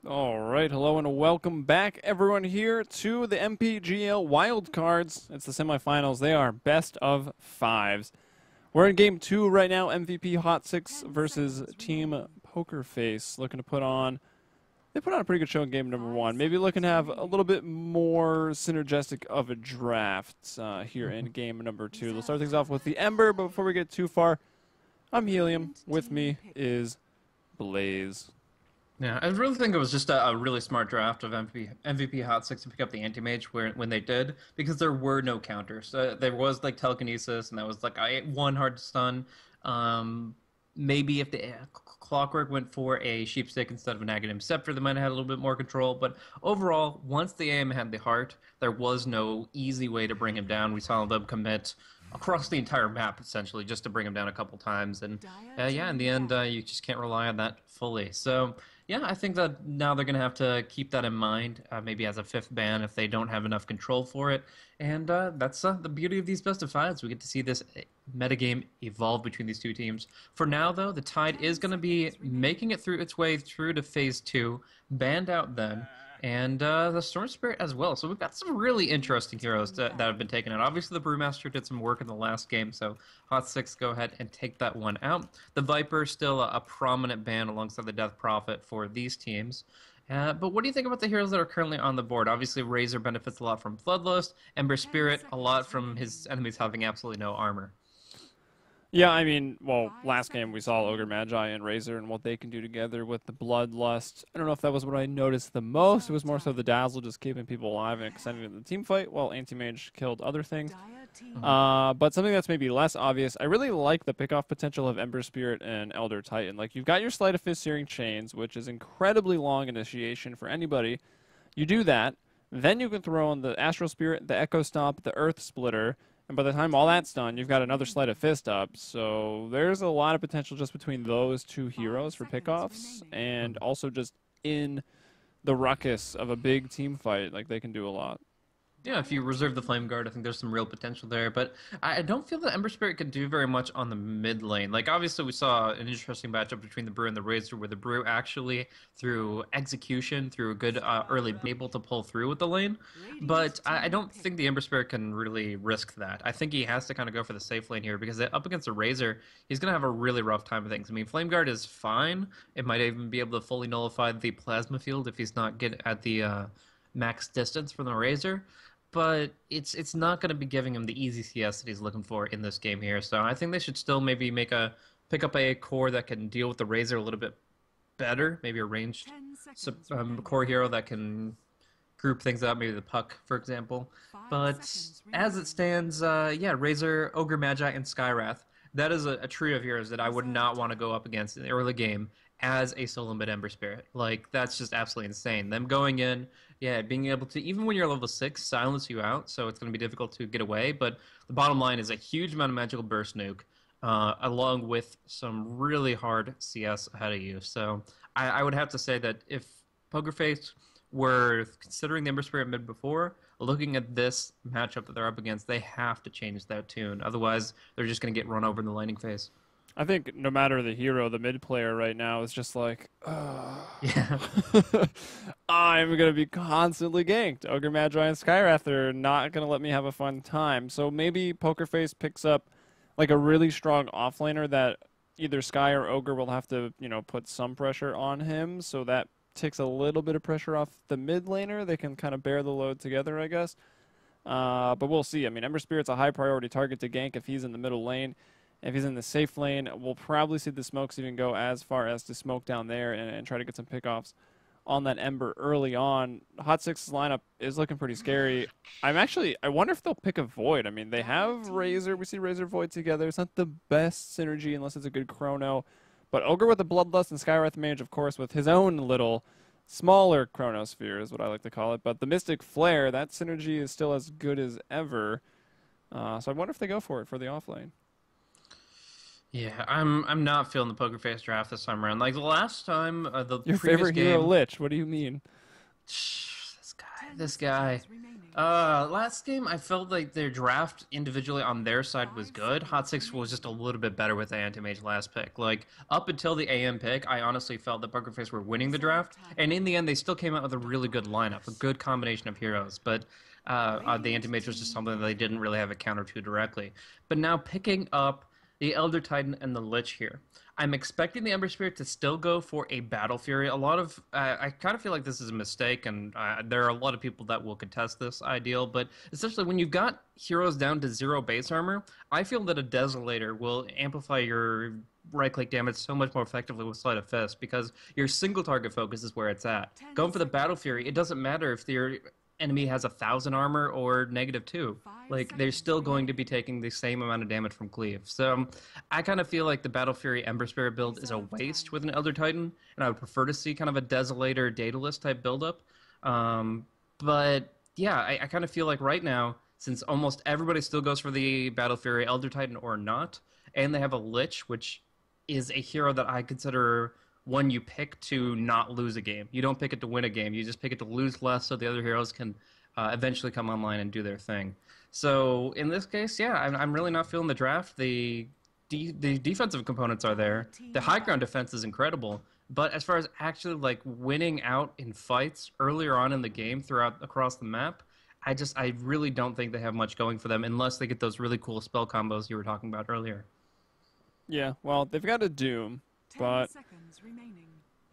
All right, hello and welcome back, everyone, here to the MPGL Wildcards. It's the semifinals. They are best of fives. We're in game 2 right now. MVP.Hot6 versus Team Pokerface, looking to put on. They put on a pretty good show in game number 1. Maybe looking to have a little bit more synergistic of a draft here in game number 2. Let's start things off with the Ember, but before we get too far, I'm Helium. With me is Blaze. Yeah, I really think it was just a really smart draft of MVP Hot 6 to pick up the anti-mage when they did, because there were no counters. There was like telekinesis, and that was like one hard to stun. Maybe if the Clockwork went for a sheepstick instead of an Aghanim Scepter, they might have had a little bit more control. But overall, once the AM had the heart, there was no easy way to bring him down. We saw them commit across the entire map, essentially, just to bring him down a couple times. And yeah, in the end, you just can't rely on that fully. So yeah, I think that now they're going to have to keep that in mind, maybe as a 5th ban if they don't have enough control for it. And that's the beauty of these best of fives. We get to see this metagame evolve between these two teams. For now, though, the Tide is going to be making it through its way through to Phase 2, banned out then, and the Storm Spirit as well. So we've got some really interesting heroes that have been taken out. Obviously, the Brewmaster did some work in the last game, so Hot6 go ahead and take that one out. The Viper still a prominent ban alongside the Death Prophet for these teams. But what do you think about the heroes that are currently on the board? Obviously, Razor benefits a lot from Bloodlust, Ember Spirit a lot from his enemies having absolutely no armor. Yeah, I mean, well, last game we saw Ogre Magi and Razor and what they can do together with the Bloodlust. I don't know if that was what I noticed the most. It was more so the Dazzle just keeping people alive and extending the team fight while Anti-Mage killed other things. But something that's maybe less obvious, I really like the pickoff potential of Ember Spirit and Elder Titan. Like, you've got your Sleight of Fist Searing Chains, which is incredibly long initiation for anybody. You do that, then you can throw in the Astral Spirit, the Echo Stomp, the Earth Splitter, and by the time all that's done, you've got another Sleight of Fist up. So there's a lot of potential just between those two heroes for pickoffs, and also just in the ruckus of a big team fight, like, they can do a lot. Yeah, if you reserve the Flame Guard, I think there's some real potential there. But I don't feel that Ember Spirit could do very much on the mid lane. Like, obviously, we saw an interesting matchup between the Brew and the Razor, where the Brew actually, through execution, through a good early, able to pull through with the lane. But I don't think the Ember Spirit can really risk that. I think he has to kind of go for the safe lane here, because up against the Razor, he's going to have a really rough time of things. I mean, Flame Guard is fine. It might even be able to fully nullify the Plasma Field if he's not get at the max distance from the Razor. But it's not going to be giving him the easy CS that he's looking for in this game here. So I think they should still maybe pick up a core that can deal with the Razor a little bit better. Maybe a ranged core hero that can group things up, maybe the Puck, for example. But as it stands, yeah, Razor, Ogre Magi, and Skywrath, that is a trio of heroes that I would not want to go up against in the early game as a solo mid Ember Spirit. Like, that's just absolutely insane. Them going in, yeah, being able to, even when you're level 6, silence you out, so it's going to be difficult to get away, but the bottom line is a huge amount of magical burst nuke, along with some really hard CS ahead of you. So I would have to say that if Pokerface were considering the Ember Spirit mid before, looking at this matchup that they're up against, they have to change that tune. Otherwise, they're just going to get run over in the laning phase. I think no matter the hero, the mid player right now is just like, yeah. I'm going to be constantly ganked. Ogre Magi and Skywrath are not going to let me have a fun time. So maybe Pokerface picks up like a really strong offlaner that either Sky or Ogre will have to, put some pressure on him. So that takes a little bit of pressure off the mid laner. They can kind of bear the load together, I guess. But we'll see. I mean, Ember Spirit's a high priority target to gank if he's in the middle lane. If he's in the safe lane, we'll probably see the smokes even go as far as to smoke down there and try to get some pickoffs on that Ember early on. Hot6's lineup is looking pretty scary. I wonder if they'll pick a Void. I mean, they have Razor. We see Razor Void together. It's not the best synergy unless it's a good Chrono. But Ogre with the Bloodlust and Skywrath Mage, of course, with his own little smaller Chronosphere is what I like to call it. But the Mystic Flare, that synergy is still as good as ever. So I wonder if they go for it for the offlane. Yeah, I'm not feeling the Pokerface draft this time around. Like the last time, the Your previous favorite game, hero, Lich. What do you mean? This guy. Last game, I felt like their draft individually on their side was good. Hot 6 was just a little bit better with the anti-mage last pick. Like, up until the AM pick, I honestly felt that Pokerface were winning the draft. And in the end, they still came out with a really good lineup, a good combination of heroes. But the anti-mage was just something that they didn't really have a counter to directly. But now picking up the Elder Titan and the Lich here. I'm expecting the Ember Spirit to still go for a Battle Fury. A lot of I kind of feel like this is a mistake, and there are a lot of people that will contest this ideal. But essentially, when you've got heroes down to 0 base armor, I feel that a Desolator will amplify your right-click damage so much more effectively with Sleight of Fist because your single target focus is where it's at. Going for the Battle Fury, it doesn't matter if your enemy has 1,000 armor or -2. Like, they're still going to be taking the same amount of damage from cleave. So I kind of feel like the Battle Fury Ember Spirit build is a waste with an Elder Titan, and I would prefer to see kind of a Desolator Daedalus type buildup. But yeah, I kind of feel like right now, since almost everybody still goes for the Battle Fury Elder Titan or not, and they have a Lich, which is a hero that I consider one you pick to not lose a game. You don't pick it to win a game. You just pick it to lose less so the other heroes can eventually come online and do their thing. So in this case, yeah, I'm really not feeling the draft. The defensive components are there. The high ground defense is incredible. But as far as actually like winning out in fights earlier on in the game throughout across the map, I really don't think they have much going for them unless they get those really cool spell combos you were talking about earlier. Yeah, well, they've got a Doom, but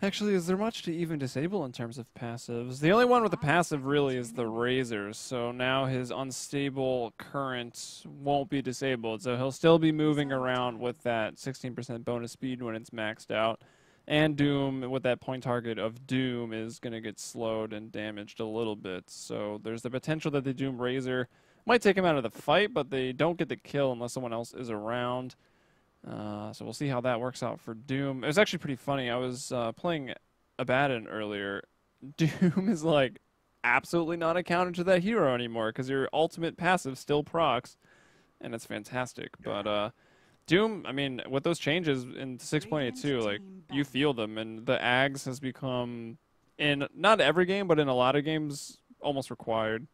actually, is there much to even disable in terms of passives? The only one with a passive really is the Razor, so now his unstable current won't be disabled, so he'll still be moving around with that 16% bonus speed when it's maxed out. And Doom, with that point target of Doom, is going to get slowed and damaged a little bit, so there's the potential that the Doom Razor might take him out of the fight, but they don't get the kill unless someone else is around. So we'll see how that works out for Doom. It was actually pretty funny. I was playing Abaddon earlier. Doom is like absolutely not a counter to that hero anymore because your ultimate passive still procs, and it's fantastic. But Doom, I mean, with those changes in 6.82, like you feel them, and the Ags has become in not every game, but in a lot of games, almost required.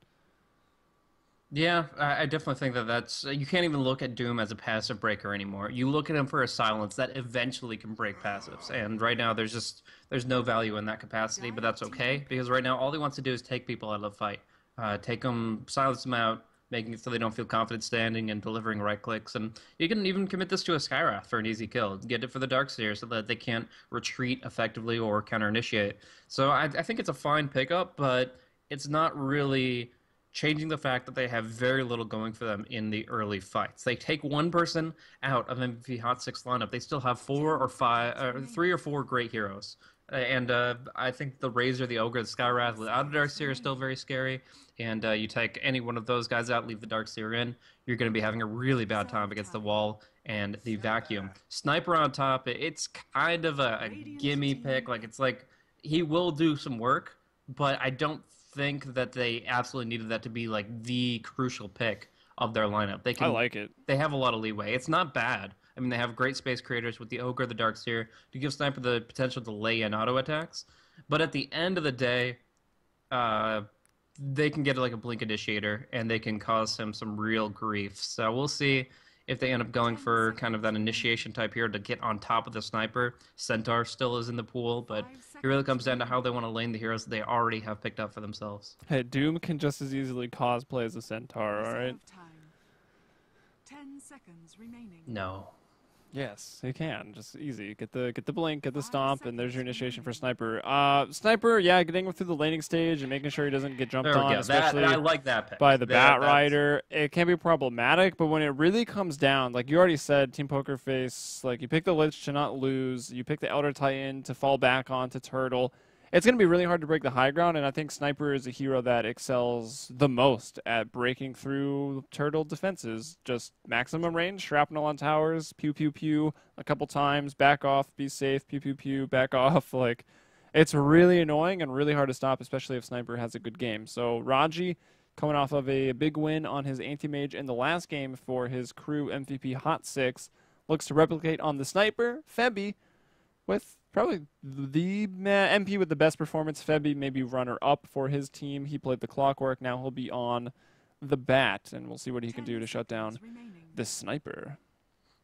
Yeah, I definitely think that that's you can't even look at Doom as a passive breaker anymore. You look at him for a silence that eventually can break passives, and right now there's no value in that capacity, but that's okay because right now all he wants to do is take people out of the fight, take them, silence them out, making it so they don't feel confident standing and delivering right clicks, and you can even commit this to a Skywrath for an easy kill, get it for the Darkseer so that they can't retreat effectively or counter initiate. So I think it's a fine pickup, but it's not really changing the fact that they have very little going for them in the early fights. They take one person out of MVP.Hot6 lineup. They still have 3 or 4 great heroes. And I think the Razor, the Ogre, the Skywrath without a Darkseer is still very scary. And you take any one of those guys out, leave the Darkseer in, you're going to be having a really bad time against the wall and the vacuum. Sniper on top, it's kind of a gimme pick. Like, it's like he will do some work, but I don't think that they absolutely needed that to be like the crucial pick of their lineup. I like it. They have a lot of leeway. It's not bad. I mean, they have great space creators with the Ogre, the Darkseer, to give Sniper the potential to lay in auto attacks. But at the end of the day, they can get like a Blink Initiator, and they can cause him some real grief. So we'll see if they end up going for kind of that initiation type hero to get on top of the Sniper. Centaur still is in the pool, but it really comes down to how they want to lane the heroes that they already have picked up for themselves. Hey, Doom can just as easily cosplay as a Centaur, alright? 10 seconds remaining. No. Yes, he can. Just easy. Get the blink, get the stomp, and there's your initiation for Sniper. Sniper, yeah, getting him through the laning stage and making sure he doesn't get jumped on, especially I like that pick. by the Bat Rider. It can be problematic, but when it really comes down, like you already said, Team Pokerface, like you pick the Lich to not lose, you pick the Elder Titan to fall back onto Turtle. It's going to be really hard to break the high ground, and I think Sniper is a hero that excels the most at breaking through Turtle defenses. Just maximum range, shrapnel on towers, pew, pew, pew, a couple times, back off, be safe, pew, pew, pew, back off. Like, it's really annoying and really hard to stop, especially if Sniper has a good game. So Raji, coming off of a big win on his anti-mage in the last game for his crew MVP Hot 6, looks to replicate on the Sniper, Febby, with probably the MP with the best performance. Febby maybe runner-up for his team. He played the clockwork. Now he'll be on the bat, and we'll see what he can do to shut down this sniper.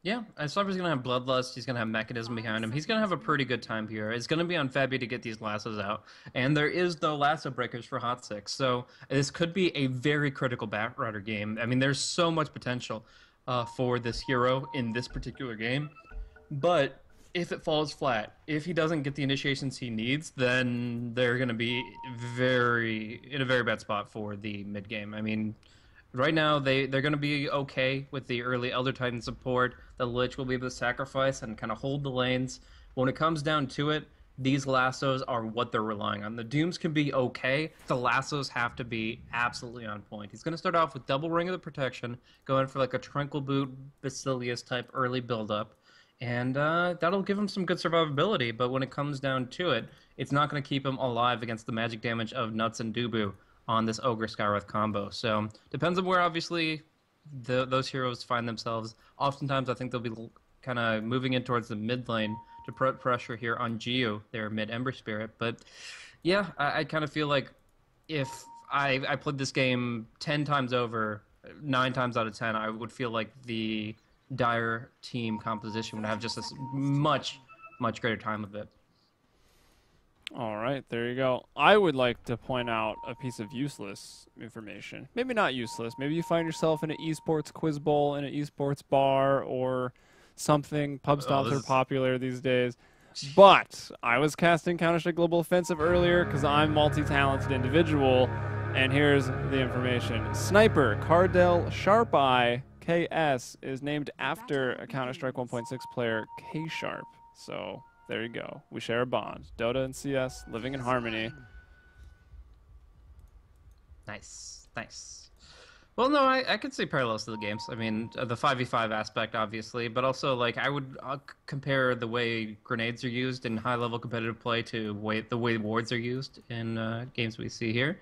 Yeah, and Sniper's gonna have Bloodlust. He's gonna have Mechanism behind him. He's gonna have a pretty good time here. It's gonna be on Fabby to get these lassos out, and there is no lasso breakers for Hot6. So this could be a very critical Batrider game. I mean, there's so much potential for this hero in this particular game, but if it falls flat, if he doesn't get the initiations he needs, then they're gonna be in a very bad spot for the mid game. I mean, right now, they're going to be okay with the early Elder Titan support. The Lich will be able to sacrifice and kind of hold the lanes. When it comes down to it, these lassos are what they're relying on. The Dooms can be okay. The lassos have to be absolutely on point. He's going to start off with double Ring of the Protection, going for like a Tranquil Boot, Basilius type early build-up. And that'll give him some good survivability. But when it comes down to it, it's not going to keep him alive against the magic damage of Nuts and Dubu on this Ogre Skywrath combo. So depends on where obviously those heroes find themselves. Oftentimes I think they'll be kind of moving in towards the mid lane to put pressure here on Geo, their mid Ember Spirit. But yeah, I kind of feel like if I played this game 10 times over, 9 times out of 10, I would feel like the Dire team composition would have just a much greater time of it. All right, there you go. I would like to point out a piece of useless information. Maybe not useless. Maybe you find yourself in an esports quiz bowl, in an esports bar, or something. Pub stomps are popular these days. But I was casting Counter-Strike Global Offensive earlier because I'm a multi-talented individual, and here's the information. Sniper Cardell Sharp Eye KS is named after a Counter-Strike 1.6 player, K Sharp. So there you go. We share a bond. Dota and CS living in harmony. Nice. Well, no, I could see parallels to the games. I mean, the 5v5 aspect, obviously, but also, like, I would compare the way grenades are used in high-level competitive play to the way wards are used in games we see here.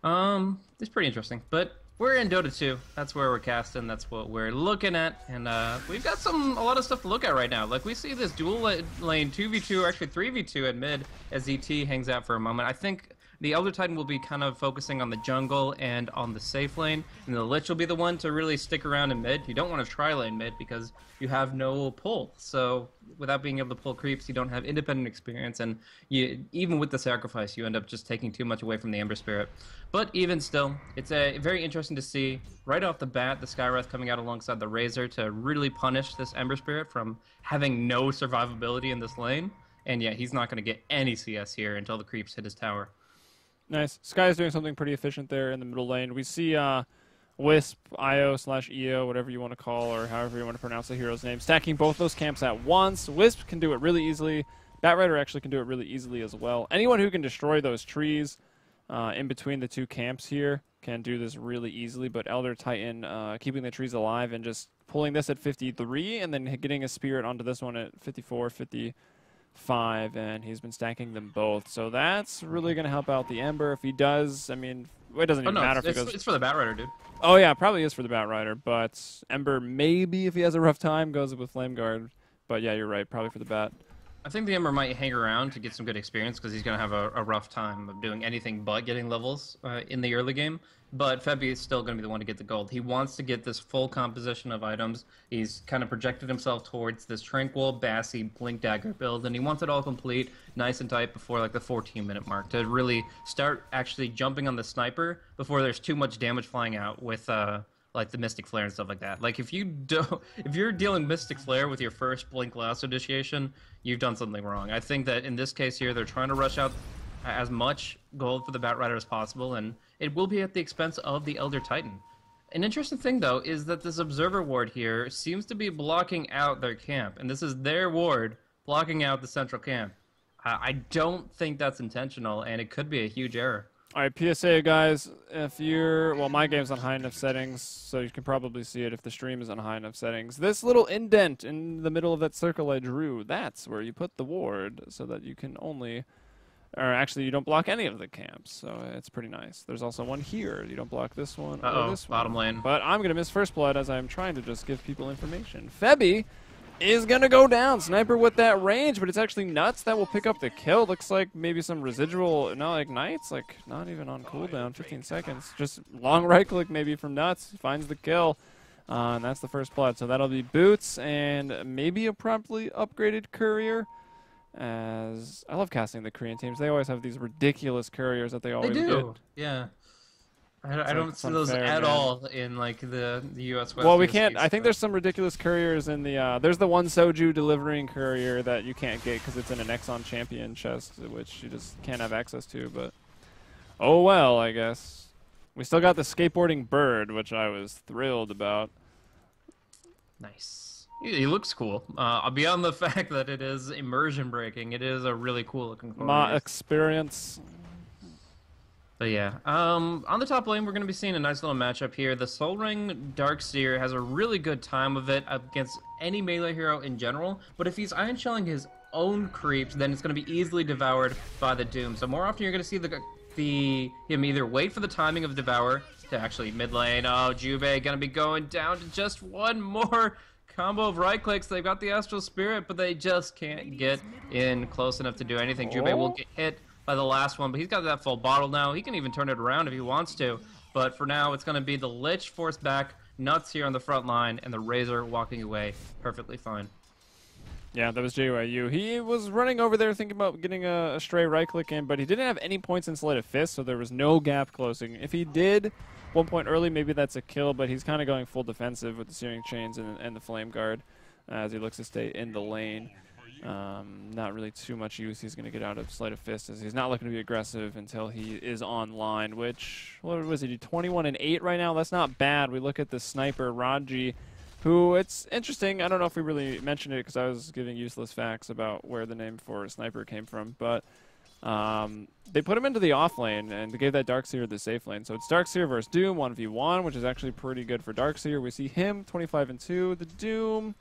It's pretty interesting. But we're in Dota 2. That's where we're casting. That's what we're looking at. And we've got a lot of stuff to look at right now. Like, we see this dual lane 2v2, or actually 3v2 at mid as ZT hangs out for a moment. I think the Elder Titan will be kind of focusing on the jungle and on the safe lane, and the Lich will be the one to really stick around in mid. You don't want to tri-lane mid because you have no pull. So without being able to pull creeps, you don't have independent experience, and even with the sacrifice, you end up just taking too much away from the Ember Spirit. But even still, it's very interesting to see right off the bat the Skywrath coming out alongside the Razor to really punish this Ember Spirit from having no survivability in this lane. And yeah, he's not going to get any CS here until the creeps hit his tower. Nice. Sky is doing something pretty efficient there in the middle lane. We see Wisp, IO/EO, whatever you want to call, or however you want to pronounce the hero's name, stacking both those camps at once. Wisp can do it really easily. Batrider actually can do it really easily as well. Anyone who can destroy those trees in between the two camps here can do this really easily, but Elder Titan keeping the trees alive and just pulling this at 53 and then getting a Spirit onto this one at 54, 55, and he's been stacking them both. So that's really going to help out the Ember. If he does, I mean, it doesn't even matter if he goes... It's for the Batrider, dude. Oh, yeah, probably is for the Batrider, but Ember maybe, if he has a rough time, goes with Flame Guard. But yeah, you're right, probably for the Bat. I think the Ember might hang around to get some good experience because he's going to have a rough time of doing anything but getting levels in the early game. But Febby is still going to be the one to get the gold. He wants to get this full composition of items. He's kind of projected himself towards this Tranquil, Bassy, Blink Dagger build, and he wants it all complete, nice and tight before like the 14-minute mark to really start actually jumping on the Sniper before there's too much damage flying out with like the Mystic Flare and stuff like that. Like if you're dealing Mystic Flare with your first Blink Lasso initiation, you've done something wrong. I think that in this case here, they're trying to rush out as much gold for the Batrider as possible, and it will be at the expense of the Elder Titan. An interesting thing, though, is that this Observer ward here seems to be blocking out their camp, and this is their ward blocking out the central camp. I don't think that's intentional, and it could be a huge error. All right, PSA, guys, if you're... Well, my game's on high enough settings, so you can probably see it if the stream is on high enough settings. This little indent in the middle of that circle I drew, that's where you put the ward so that you can only... Or actually, you don't block any of the camps, so it's pretty nice. There's also one here. You don't block this one or this one. Bottom lane. But I'm going to miss first blood as I'm trying to just give people information. Febby is going to go down. Sniper with that range, but it's actually Nuts that will pick up the kill. Looks like maybe some residual, no, Ignites, like not even on cooldown, 15 seconds. Just long right click maybe from Nuts, finds the kill. And that's the first blood. So that'll be Boots and maybe a promptly upgraded Courier. As I love casting the Korean teams. They always have these ridiculous couriers that they always do. get. Yeah. I don't see those unfair, at man. all in like the US West. Well, we can't. I think there's some ridiculous couriers in the. There's the one Soju delivering courier that you can't get because it's in an Exxon Champion chest, which you just can't have access to. But oh well, I guess. We still got the skateboarding bird, which I was thrilled about. Nice. He looks cool. Beyond the fact that it is immersion breaking, it is a really cool looking courier. My experience. But yeah, on the top lane, we're going to be seeing a nice little matchup here. The Soul Ring Darkseer has a really good time of it against any melee hero in general, but if he's Iron Shelling his own creeps, then it's going to be easily devoured by the Doom. So more often you're going to see him either wait for the timing of Devour to actually mid lane. Oh, Jube going to be going down to just one more combo of right clicks. They've got the Astral Spirit, but they just can't get in close enough to do anything. Jube will get hit by the last one, but he's got that full bottle now. He can even turn it around if he wants to. But for now, it's going to be the Lich forced back, Nuts here on the front line, and the Razor walking away perfectly fine. Yeah, that was JYU. He was running over there thinking about getting a stray right click in, but he didn't have any points in Sleight of Fist, so there was no gap closing. If he did 1 point early, maybe that's a kill, but he's kind of going full defensive with the Searing Chains and the Flame Guard as he looks to stay in the lane. Not really too much use he's going to get out of Sleight of Fist, as he's not looking to be aggressive until he is online, which, what was he, 21-8 right now? That's not bad. We look at the sniper, Raji, who, it's interesting, I don't know if we really mentioned it because I was giving useless facts about where the name for sniper came from, but they put him into the off lane, and they gave that Darkseer the safe lane. So it's Darkseer versus Doom, 1v1, which is actually pretty good for Darkseer. We see him, 25-2, the Doom.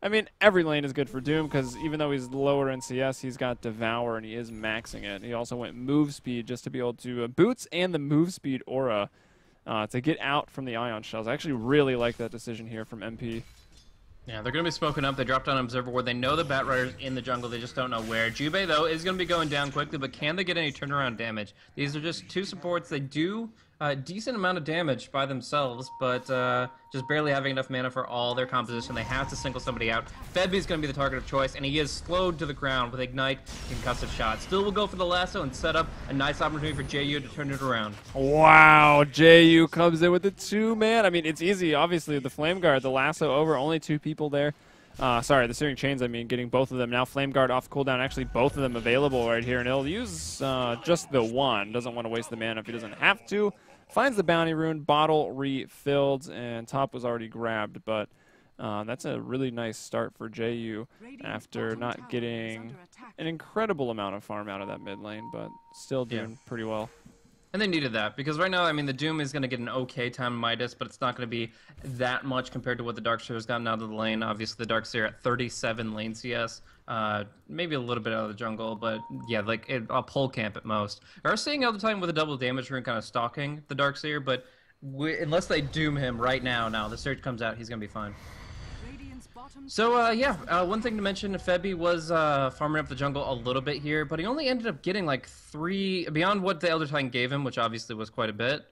I mean, every lane is good for Doom because even though he's lower in CS, he's got Devour and he is maxing it. He also went move speed just to be able to boots and the move speed aura to get out from the ion shells. I actually really like that decision here from MP. Yeah, they're going to be smoking up. They dropped on Observer Ward. They know the Bat Rider's in the jungle. They just don't know where. Jube, though, is going to be going down quickly, but can they get any turnaround damage? These are just two supports. They do a decent amount of damage by themselves, but just barely having enough mana for all their composition. They have to single somebody out. Febby's going to be the target of choice, and he is slowed to the ground with Ignite concussive shot. Still will go for the lasso and set up a nice opportunity for JU to turn it around. Wow, JU comes in with the 2-man. I mean, it's easy. Obviously, the Flame Guard, the lasso over, only 2 people there. Sorry, the Searing Chains, I mean, getting both of them. Now Flame Guard off cooldown, actually both of them available right here, and he'll use just the one. Doesn't want to waste the mana if he doesn't have to. Finds the bounty rune, bottle refilled, and top was already grabbed, but that's a really nice start for JU after not getting an incredible amount of farm out of that mid lane, but still doing pretty well. And they needed that, because right now, I mean, the Doom is going to get an okay time Midas, but it's not going to be that much compared to what the Darkseer has gotten out of the lane. Obviously, the Darkseer at 37 lane CS, maybe a little bit out of the jungle, but yeah, like a pull camp at most. We are seeing all the time with a double damage rune kind of stalking the Darkseer, but unless they Doom him right now, the Surge comes out, he's going to be fine. So, one thing to mention, Febby was farming up the jungle a little bit here, but he only ended up getting like 3, beyond what the Elder Titan gave him, which obviously was quite a bit.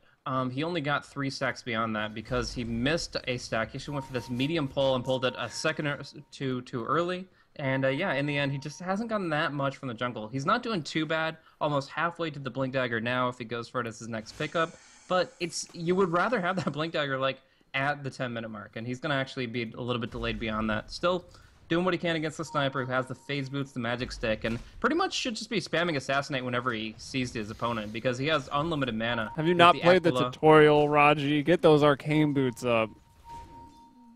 He only got 3 stacks beyond that because he missed a stack. He actually went for this medium pull and pulled it a second or two too early. And in the end, he just hasn't gotten that much from the jungle. He's not doing too bad, almost halfway to the Blink Dagger now if he goes for it as his next pickup. But you would rather have that Blink Dagger like at the 10-minute mark, and he's going to actually be a little bit delayed beyond that. Still doing what he can against the sniper who has the phase boots, the magic stick, and pretty much should just be spamming assassinate whenever he sees his opponent because he has unlimited mana. Have you not played the tutorial, Raji? Get those arcane boots up.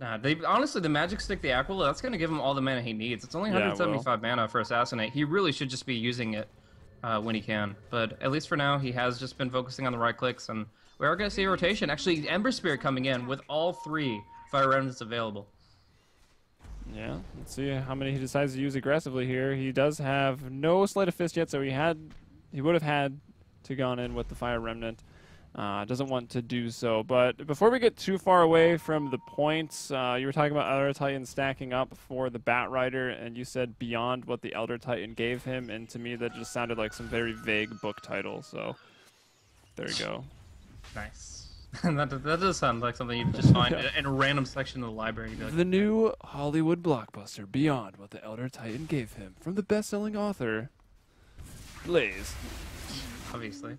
Nah, honestly, the magic stick, the Aquila, that's going to give him all the mana he needs. It's only 175 mana for assassinate. He really should just be using it when he can. But at least for now, he has just been focusing on the right clicks, and we are going to see a rotation. Actually, Ember Spirit coming in with all 3 Fire Remnants available. Yeah, let's see how many he decides to use aggressively here. He does have no Sleight of Fist yet, so he would have had to gone in with the Fire Remnant. Doesn't want to do so. But before we get too far away from the points, you were talking about Elder Titan stacking up for the Bat Rider, and you said beyond what the Elder Titan gave him, and to me that just sounded like some very vague book title. So there you go. Nice. that does sound like something you just find in a random section of the library. Like, The new Hollywood blockbuster, Beyond What the Elder Titan Gave Him, from the best-selling author, Blaze. obviously.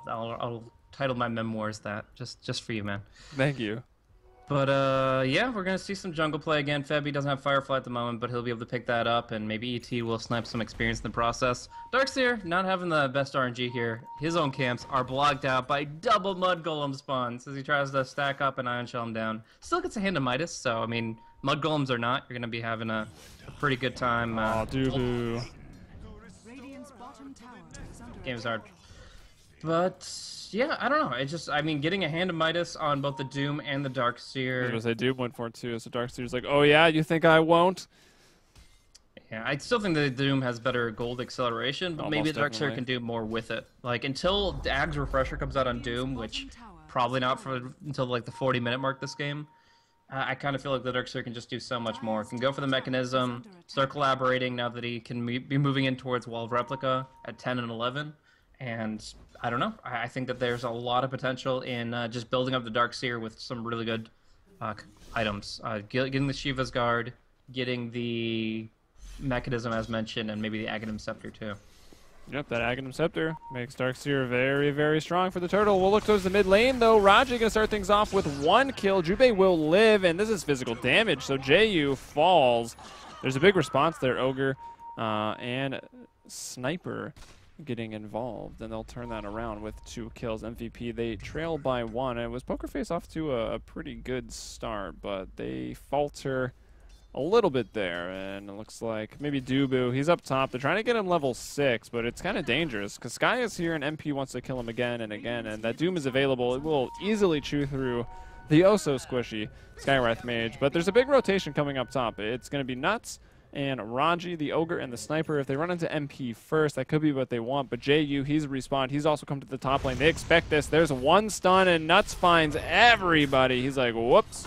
I'll title my memoirs that just for you, man. Thank you. But yeah, we're gonna see some jungle play again. Febby doesn't have Firefly at the moment, but he'll be able to pick that up, and maybe ET will snipe some experience in the process. Darkseer not having the best RNG here. His own camps are blocked out by double Mud Golem spawns as he tries to stack up and Ion Shell him down. Still gets a hand of Midas, so I mean, Mud Golems or not, you're gonna be having a pretty good time. Oh, Dubu. Game's hard. But yeah, I don't know. It's just, I mean, getting a hand of Midas on both the Doom and the I was Darkseer. gonna say Doom went for it too, so Darkseer's like, oh yeah, you think I won't? Yeah, I still think the Doom has better gold acceleration, but maybe Almost the Darkseer definitely. can do more with it. Like, until Dag's Refresher comes out on Doom, which probably not until like the 40-minute mark this game, I kind of feel like the Darkseer can just do so much more. Can go for the mechanism, start collaborating now that he can be moving in towards Wall of Replica at 10 and 11, and I don't know. I think that there's a lot of potential in just building up the Darkseer with some really good items. Getting the Shiva's Guard, getting the mechanism as mentioned, and maybe the Aghanim Scepter too. Yep, that Aghanim Scepter makes Darkseer very, very strong for the turtle. We'll look towards the mid lane, though. Raji going to start things off with one kill. Jubei will live, and this is physical damage, so JU falls. There's a big response there, Ogre and Sniper getting involved, and they'll turn that around with 2 kills. MVP, they trail by 1. It was Pokerface off to a pretty good start, but they falter a little bit there, and it looks like maybe Dubu, he's up top. They're trying to get him level 6, but it's kind of dangerous because Sky is here and MP wants to kill him again and again, and that Doom is available. It will easily chew through the oh-so-squishy Skywrath Mage, but there's a big rotation coming up top. It's going to be Nuts and Raji, the Ogre, and the Sniper. If they run into MP first, that could be what they want, but JU, he's respawned. He's also come to the top lane. They expect this. There's one stun, and Nuts finds everybody. He's like, whoops.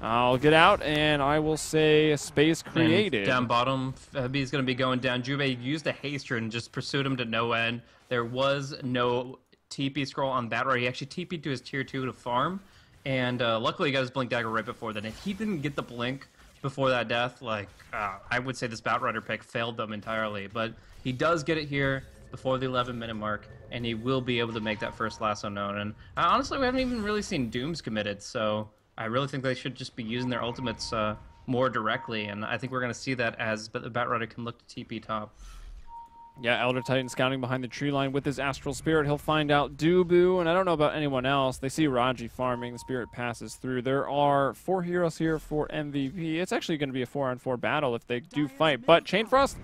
I'll get out, and I will say space created. And down bottom, Febby's going to be going down. Jubei used a haster and just pursued him to no end. There was no TP scroll on that, right? He actually TP'd to his tier 2 to farm, and luckily he got his Blink Dagger right before then. If he didn't get the Blink before that death, like, I would say this Batrider pick failed them entirely, but he does get it here before the 11-minute mark, and he will be able to make that first lasso known. And honestly, we haven't even really seen Dooms committed, so I really think they should just be using their ultimates more directly, and I think we're going to see that as the Batrider can look to TP top. Yeah, Elder Titan scouting behind the tree line with his Astral Spirit. He'll find out Dubu, and I don't know about anyone else. They see Raji farming. The Spirit passes through. There are 4 heroes here for MVP. It's actually going to be a 4-on-4 battle if they do fight. But Chain Frost,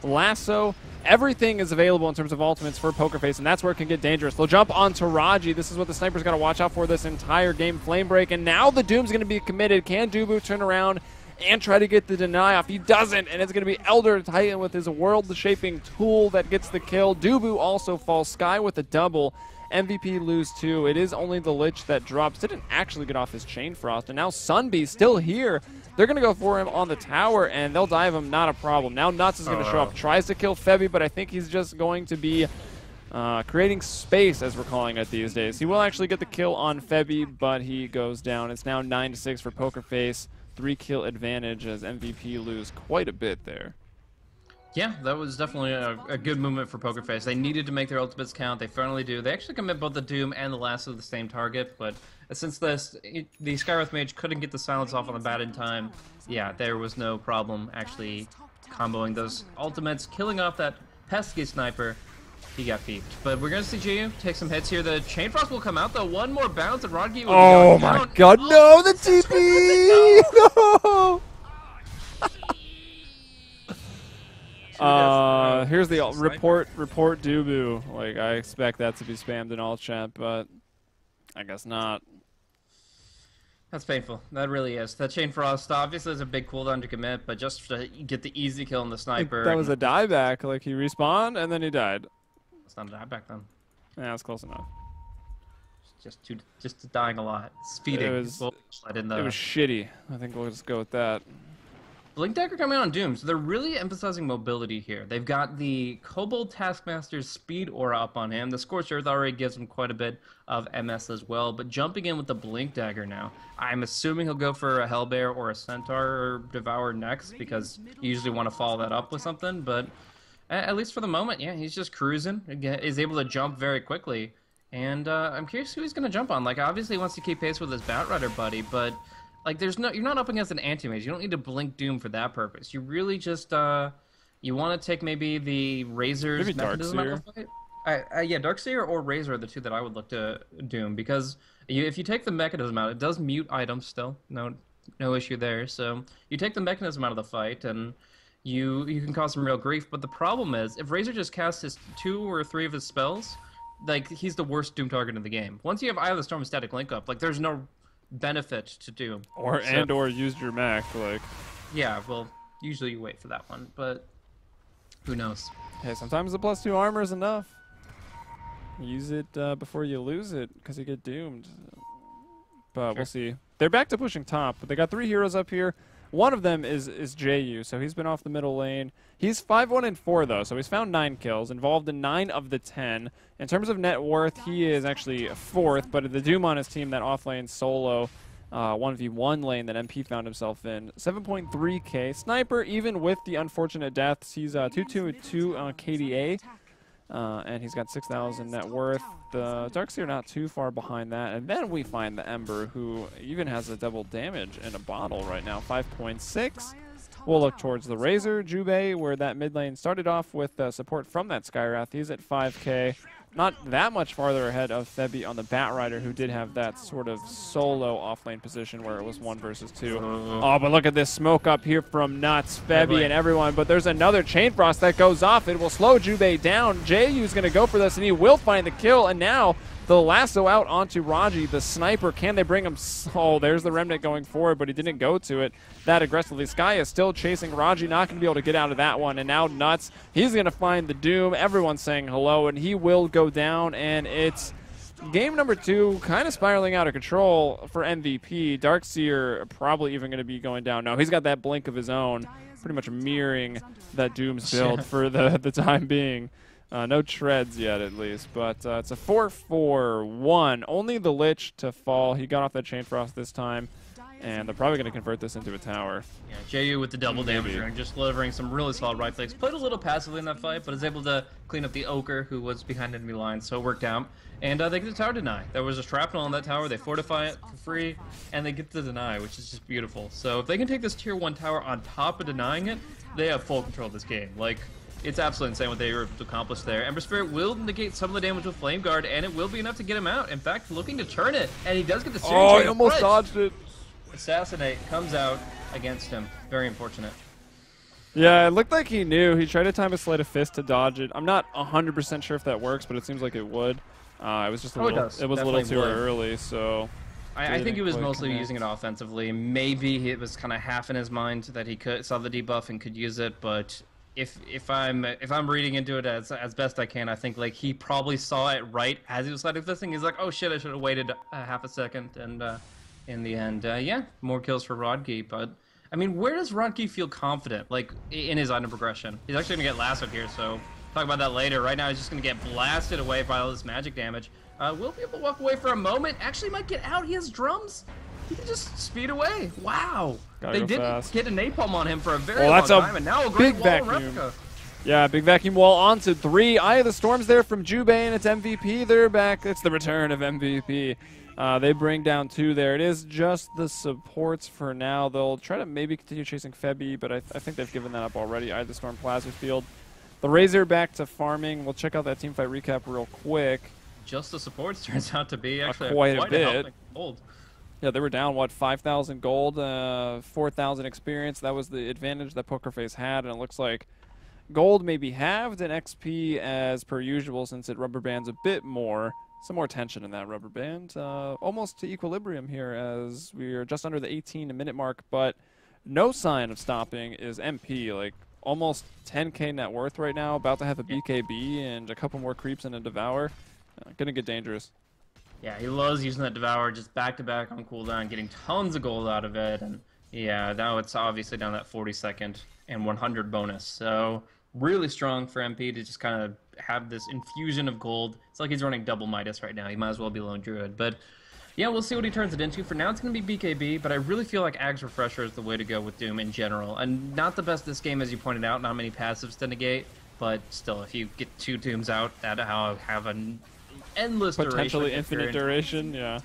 Lasso, everything is available in terms of ultimates for Pokerface, and that's where it can get dangerous. They'll jump onto Raji. This is what the Sniper's got to watch out for this entire game. Flame Break, and now the Doom's going to be committed. Can Dubu turn around and try to get the deny off? He doesn't, and it's going to be Elder Titan with his world-shaping tool that gets the kill. Dubu also falls. Sky with a double. MVP lose 2. It is only the Lich that drops. Didn't actually get off his Chain Frost, and now Sunbee's still here. They're going to go for him on the tower, and they'll dive him, not a problem. Now Nuts is going to show up. Tries to kill Febby, but I think he's just going to be creating space, as we're calling it these days. He will actually get the kill on Febby, but he goes down. It's now 9-6 for Pokerface. 3-kill advantage as MVP lose quite a bit there. Yeah, that was definitely a good movement for Pokerface. They needed to make their ultimates count. They finally do. They actually commit both the Doom and the Lasso to the same target, but since the Skywrath Mage couldn't get the silence off on the bat in time, yeah, there was no problem actually comboing those ultimates, killing off that pesky Sniper. He got peeped. But we're going to see JU take some hits here. The Chain Frost will come out, though. One more bounce, and Rodgi will Oh be my down. god, no, the TP! No! Here's the report Dubu. Like, I expect that to be spammed in all chat, but I guess not. That's painful. That really is. That Chain Frost obviously is a big cooldown to commit, but just to get the easy kill on the Sniper. That was a dieback. Like, he respawned, and then he died. It's not a dieback then. Yeah, that's close enough. just dying a lot. Speeding. It was In it was shitty. I think we'll just go with that. Blink Dagger coming out on Doom, so they're really emphasizing mobility here. They've got the Kobold Taskmaster's speed aura up on him. The Scorched Earth already gives him quite a bit of MS as well, but jumping in with the Blink Dagger now, I'm assuming he'll go for a Hellbear or a Centaur or Devourer next, because you usually want to follow that up with something, but at least for the moment, yeah, he's just cruising. He's able to jump very quickly, and I'm curious who he's going to jump on. Like, obviously he wants to keep pace with his Batrider buddy, but like, you're not up against an anti-mage. You don't need to blink Doom for that purpose. You really just, you want to take maybe the Razor's mechanism out of the fight. Yeah, Darkseer or Razor are the two that I would look to Doom, because if you take the mechanism out, it does mute items still. No issue there. So you take the mechanism out of the fight, and you can cause some real grief. But the problem is, if Razor just casts his 2 or 3 of his spells, like, he's the worst Doom target in the game. Once you have Eye of the Storm and Static Link Up, like, there's no benefit to Doom. Or used your mech, like. Yeah, well, usually you wait for that one, but who knows? Hey, sometimes the +2 armor is enough. Use it before you lose it, because you get doomed. But we'll see. They're back to pushing top, but they got 3 heroes up here. One of them is JU, so he's been off the middle lane. He's 5-1-4 though, so he's found 9 kills, involved in 9 of the 10. In terms of net worth, he is actually 4th, but the Doom on his team, that off-lane solo 1v1 lane that MP found himself in, 7.3k. Sniper, even with the unfortunate deaths, he's 2-2-2 on KDA. And he's got 6,000 net worth. The Darkseer not too far behind that. And then we find the Ember, who even has a double damage in a bottle right now, 5.6. We'll look towards the Razor, Jubei, where that mid lane started off with support from that Skywrath. He's at 5k. Not that much farther ahead of Febi on the Batrider, who did have that sort of solo off-lane position where it was 1 versus 2. Oh, but look at this smoke up here from Nuts, Febi, and everyone. But there's another Chain Frost that goes off. It will slow Jubei down. JU's going to go for this, and he will find the kill. And now the lasso out onto Raji, the sniper. Can they bring him? Oh, there's the Remnant going forward, but he didn't go to it that aggressively. Sky is still chasing Raji, not going to be able to get out of that one. And now Nuts, he's going to find the Doom. Everyone's saying hello, and he will go down. And it's game number 2, kind of spiraling out of control for MVP. Darkseer probably even going to be going down. No, he's got that blink of his own, pretty much mirroring that Doom's build for the time being. No treads yet, at least, but it's a 4-4-1. Only the Lich to fall. He got off that Chain Frost this time, and they're probably going to convert this into a tower. Yeah, JU with the double damage ring, just delivering some really solid right clicks. Played a little passively in that fight, but is able to clean up the Ochre, who was behind enemy lines, so it worked out. And they get the tower deny. There was a shrapnel on that tower. They fortify it for free, and they get the deny, which is just beautiful. So if they can take this tier 1 tower on top of denying it, they have full control of this game. Like, it's absolutely insane what they were able to accomplish there. Ember Spirit will negate some of the damage with Flame Guard, and it will be enough to get him out. In fact, looking to turn it, and he does get the series. Oh, he almost dodged it. Assassinate comes out against him. Very unfortunate. Yeah, it looked like he knew. He tried to time a Sleight of Fist to dodge it. I'm not 100% sure if that works, but it seems like it would. It was just a little. It was a little too early, so. I think he was mostly using it offensively. Maybe it was kind of half in his mind that he saw the debuff and could use it, but if I'm reading into it as best I can, I think like he probably saw it right as he was sliding this thing. He's like, oh shit, I should have waited half a second, and in the end, yeah, more kills for Rodgi. But I mean, where does Rodgi feel confident, like in his item progression? He's actually gonna get lassoed here, so talk about that later. Right now, he's just gonna get blasted away by all this magic damage. Will be able to walk away for a moment. Actually, might get out. He has drums. He can just speed away. Wow. They didn't get a napalm on him for a very long time, and now a great wall replica. Yeah, big vacuum wall onto 3. Eye of the Storm's there from Jubei, and it's MVP. They're back. It's the return of MVP. They bring down 2 there. It is just the supports for now. They'll try to maybe continue chasing Febi, but I think they've given that up already. Eye of the Storm, Plasma Field. The Razor back to farming. We'll check out that teamfight recap real quick. Just the supports turns out to be actually quite a bit. Gold. Yeah, they were down, what, 5,000 gold, 4,000 experience. That was the advantage that Pokerface had, and it looks like gold may be halved and XP as per usual since it rubber bands a bit more. Some more tension in that rubber band. Almost to equilibrium here as we are just under the 18-minute mark, but no sign of stopping is MP. Like, almost 10k net worth right now, about to have a BKB and a couple more creeps and a Devour. Gonna get dangerous. Yeah, he loves using that Devour just back to back on cooldown, getting tons of gold out of it, and yeah, now it's obviously down that 40-second and 100 bonus. So really strong for MP to just kind of have this infusion of gold. It's like he's running double Midas right now. He might as well be Lone Druid, but yeah, we'll see what he turns it into. For now, it's going to be BKB, but I really feel like Ag's Refresher is the way to go with Doom in general. And not the best this game, as you pointed out, not many passives to negate, but still, if you get 2 Dooms out that have an endless Potentially duration, infinite duration, yeah.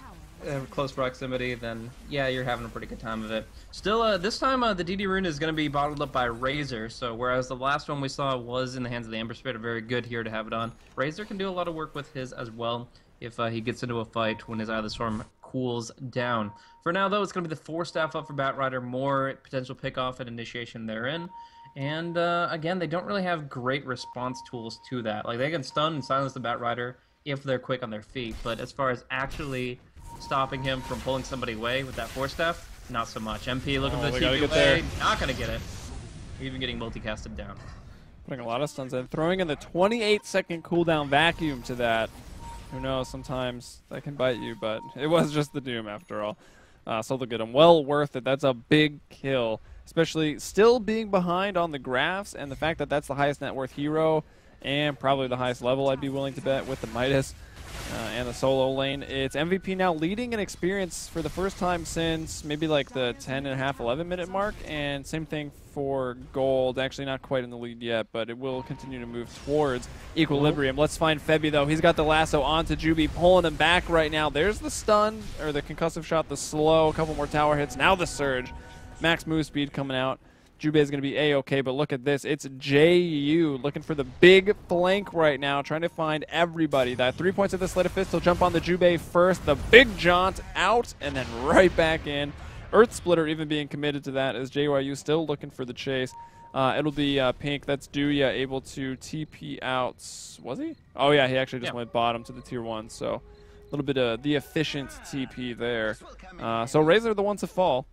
close proximity, then yeah, you're having a pretty good time of it. Still, this time the DD rune is going to be bottled up by Razor, so whereas the last one we saw was in the hands of the Ember Spirit, very good here to have it on. Razor can do a lot of work with his as well if he gets into a fight when his Eye of the Storm cools down. For now, though, it's going to be the 4 staff up for Batrider, more potential pickoff and initiation therein. And again, they don't really have great response tools to that. Like, they can stun and silence the Batrider if they're quick on their feet, but as far as actually stopping him from pulling somebody away with that 4 staff, not so much. MP looking for the TP away, not going to get it. Even getting multicasted down. Putting a lot of stuns in, throwing in the 28-second cooldown vacuum to that. Who knows, sometimes that can bite you, but it was just the Doom after all. So look at him, well worth it. That's a big kill, especially still being behind on the graphs, and the fact that that's the highest net worth hero and probably the highest level I'd be willing to bet with the Midas and the solo lane. It's MVP now leading in experience for the first time since maybe like the 10.5, 11 minute mark, and same thing for gold. Actually not quite in the lead yet, but it will continue to move towards equilibrium. Let's find Febby though. He's got the lasso onto Juby, pulling him back right now. There's the stun, or the concussive shot, the slow, a couple more tower hits. Now the surge. Max move speed coming out. Jubei is going to be A-okay, but look at this. It's JU looking for the big flank right now, trying to find everybody. That 3 points of the Sleight of Fist. He'll jump on the Jubei first. The big jaunt out, and then right back in. Earth Splitter even being committed to that as JYU still looking for the chase. It'll be Pink. That's Duya able to TP out. Was he? Oh, yeah, he actually just went bottom to the tier 1, so a little bit of the efficient TP there. So Razor the ones to fall.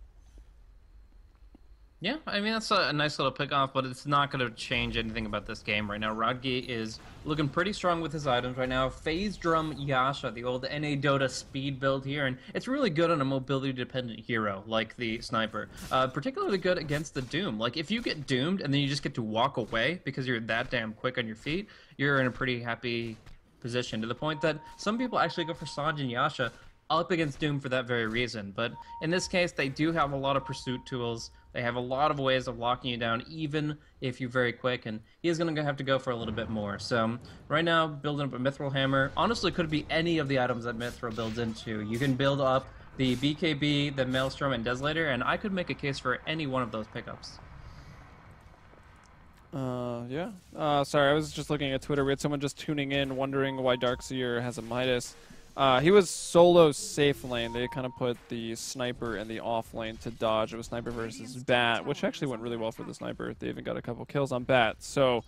Yeah, I mean, that's a nice little pick off, but it's not going to change anything about this game right now. Rodgi is looking pretty strong with his items right now. Phase Drum Yasha, the old NA Dota speed build here, and it's really good on a mobility-dependent hero like the Sniper. Particularly good against the Doom. Like, if you get doomed and then you just get to walk away because you're that damn quick on your feet, you're in a pretty happy position, to the point that some people actually go for Sanj and Yasha up against Doom for that very reason. But in this case, they do have a lot of pursuit tools. They have a lot of ways of locking you down, even if you're very quick, and he's going to have to go for a little bit more. So right now, building up a Mithril Hammer. Honestly, could be any of the items that Mithril builds into. You can build up the BKB, the Maelstrom, and Desolator, and I could make a case for any one of those pickups. Yeah. Sorry, I was just looking at Twitter. We had someone just tuning in, wondering why Darkseer has a Midas. He was solo safe lane. They kind of put the Sniper in the off lane to dodge. It was Sniper versus Bat, which actually went really well for the Sniper. They even got a couple kills on Bat. So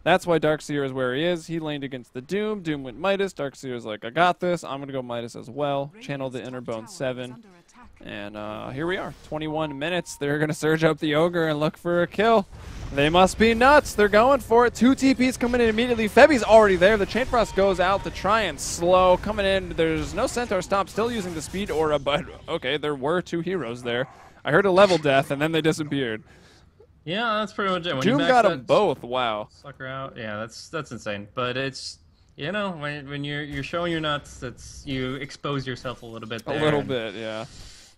that's why Darkseer is where he is. He laned against the Doom. Doom went Midas. Darkseer is like, I got this. I'm going to go Midas as well. Channel the Innerbone 7. And here we are. 21 minutes. They're going to surge up the Ogre and look for a kill. They must be nuts. They're going for it. 2 TPs coming in immediately. Febby's already there. The Chain Frost goes out to try and slow. Coming in. There's no Centaur stop. Still using the Speed Aura, but okay, there were 2 heroes there. I heard a level death, and then they disappeared. Yeah, that's pretty much it. When Doom got them both. Wow. Sucker out. Yeah, that's insane. But it's, you know, when you're showing your nuts, it's, you expose yourself a little bit there. A little bit, yeah.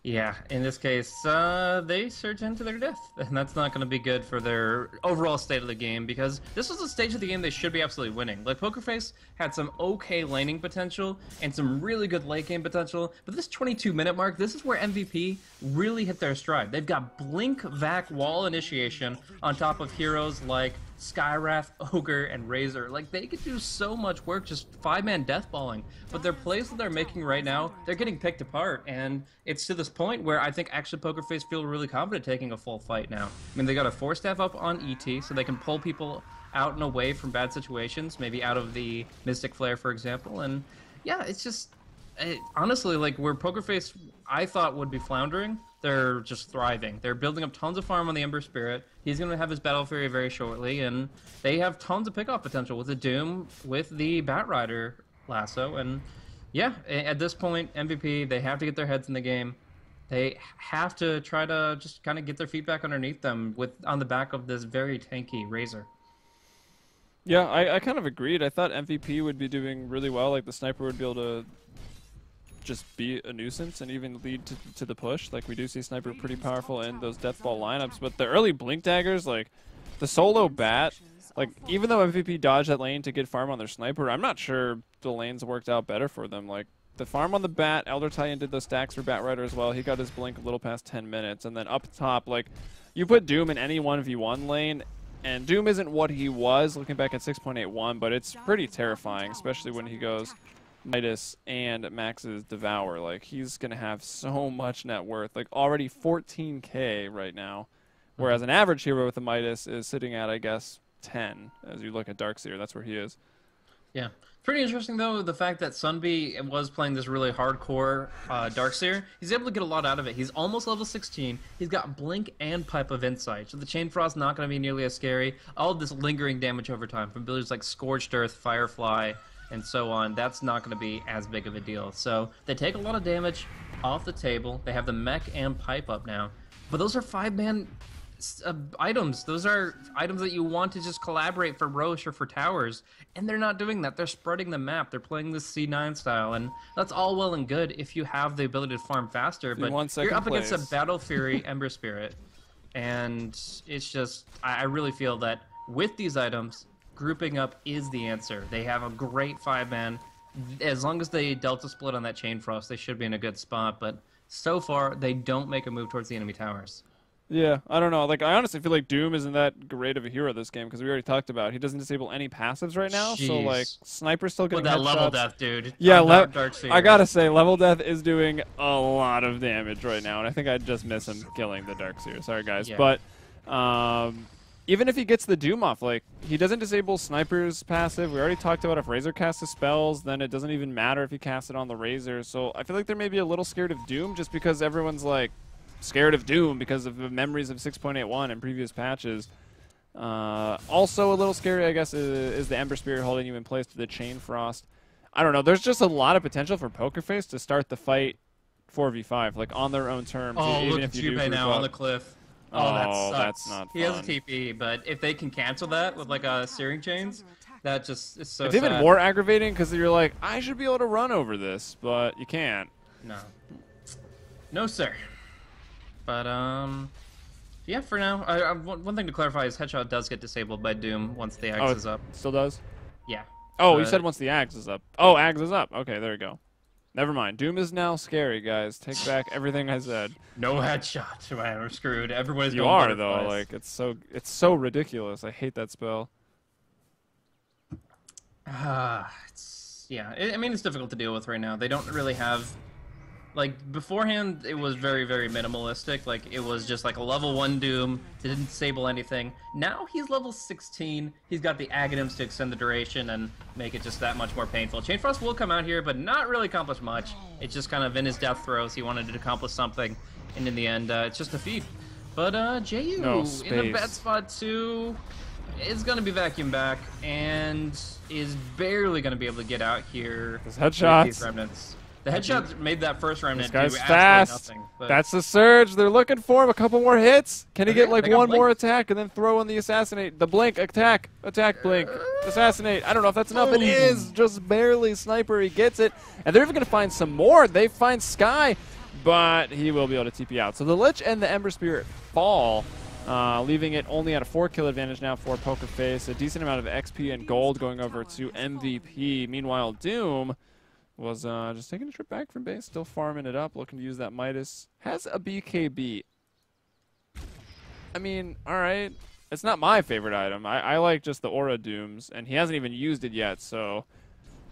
Yeah, in this case, they surge into their death, and that's not going to be good for their overall state of the game, because this was a stage of the game they should be absolutely winning. Like, Pokerface had some okay laning potential and some really good late game potential, but this 22-minute mark, this is where MVP really hit their stride. They've got Blink, Vac, Wall Initiation on top of heroes like Skywrath, Ogre, and Razor. Like, they could do so much work just 5-man deathballing, but their plays that they're making right now, they're getting picked apart, and it's to this point where I think actually Pokerface feel really confident taking a full fight now. I mean, they got a 4-staff up on ET, so they can pull people out and away from bad situations, maybe out of the Mystic Flare, for example, and yeah, it's just, honestly, like, where Pokerface I thought would be floundering, they're just thriving. They're building up tons of farm on the Ember Spirit. He's going to have his Battle Fury very shortly, and they have tons of pickoff potential with the Doom, with the Batrider lasso, and Yeah, at this point, MVP, they have to get their heads in the game. They have to try to just kind of get their feet back underneath them with on the back of this very tanky Razor. Yeah, I kind of agreed. I thought MVP would be doing really well. Like the sniper would be able to just be a nuisance and even lead to the push. Like we do see sniper pretty powerful in those death ball lineups, but the early blink daggers, like the solo bat, like even though MVP dodged that lane to get farm on their sniper, I'm not sure the lanes worked out better for them. Like the farm on the bat, Elder Titan did those stacks for Bat Rider as well. He got his blink a little past 10 minutes, and then up top, like you put Doom in any 1v1 lane, and Doom isn't what he was looking back at 6.81, but it's pretty terrifying, especially when he goes Midas and Max's Devour. Like he's gonna have so much net worth, like already 14k right now, whereas an average hero with a Midas is sitting at, I guess, 10 as you look at Darkseer. That's where he is. Yeah. Pretty interesting, though, the fact that Sunby was playing this really hardcore Darkseer. He's able to get a lot out of it. He's almost level 16. He's got Blink and Pipe of Insight. So the Chain Frost not going to be nearly as scary. All of this lingering damage over time from abilities like Scorched Earth, Firefly, and so on. That's not going to be as big of a deal. So they take a lot of damage off the table. They have the Mech and Pipe up now. But those are 5-man items. Those are items that you want to just collaborate for Roche or for towers, and they're not doing that. They're spreading the map. They're playing this C9 style, and that's all well and good if you have the ability to farm faster, but you're up against a Battle Fury Ember Spirit, and it's just, I really feel that with these items, grouping up is the answer. They have a great 5-man. As long as they Delta split on that Chain Frost, they should be in a good spot, but so far, they don't make a move towards the enemy towers. Yeah, I don't know. Like, I honestly feel like Doom isn't that great of a hero this game because we already talked about it. He doesn't disable any passives right now, Jeez. so like Sniper's still getting with that headshots. level death, dude. Yeah, Darkseer. I gotta say, level death is doing a lot of damage right now, and I think I just miss him killing the Darkseer. Sorry, guys, Yeah. but even if he gets the Doom off, like he doesn't disable Sniper's passive. We already talked about if Razor casts his spells, then it doesn't even matter if he casts it on the Razor. So I feel like they're maybe a little scared of Doom just because everyone's like scared of Doom because of the memories of 6.81 and previous patches. Also a little scary, I guess, is the Ember Spirit holding you in place to the Chain Frost. I don't know. There's just a lot of potential for Pokerface to start the fight 4v5, like on their own terms. Oh, even look if at you do Jubei now up. on the cliff. Oh, that sucks. that's not He has a fun. TP, but if they can cancel that with like a Searing Chains, that just is so It's even sad. more aggravating because you're like, I should be able to run over this, but you can't. No. No, sir. But, yeah, for now, one thing to clarify is Headshot does get disabled by Doom once the Axe is up. Still does? Yeah. Oh, you said once the Axe is up. Oh, Axe is up. Okay, there you go. Never mind. Doom is now scary, guys. Take back everything I said. No Headshot. Man, we're screwed. Everybody's You going are, butterflies. though. Like, it's so ridiculous. I hate that spell. Yeah, I mean, it's difficult to deal with right now. They don't really have... Like, beforehand, it was very, very minimalistic. Like, it was just like a level 1 Doom. It didn't disable anything. Now he's level 16. He's got the Aghanims to extend the duration and make it just that much more painful. Chain Frost will come out here, but not really accomplish much. It's just kind of in his death throes. He wanted to accomplish something, and in the end, it's just a feed. But, JU, in a bad spot, too, is going to be vacuumed back, and is barely going to be able to get out here. His headshots. These remnants. The headshots made that first remnant This do guy's absolutely fast. nothing. But That's the surge. They're looking for him. A couple more hits. Can he get like they got one blink. more attack and then throw in the assassinate? The blink, attack, blink, assassinate. I don't know if that's enough. It is just barely. Sniper, he gets it. And they're even going to find some more. They find Sky, but he will be able to TP out. So the Lich and the Ember Spirit fall, leaving it only at a 4-kill advantage now for Pokerface. A decent amount of XP and gold going over to MVP. Meanwhile, Doom was just taking a trip back from base, still farming it up, looking to use that Midas. Has a BKB. I mean, alright. It's not my favorite item. I like just the Aura Dooms, and he hasn't even used it yet, so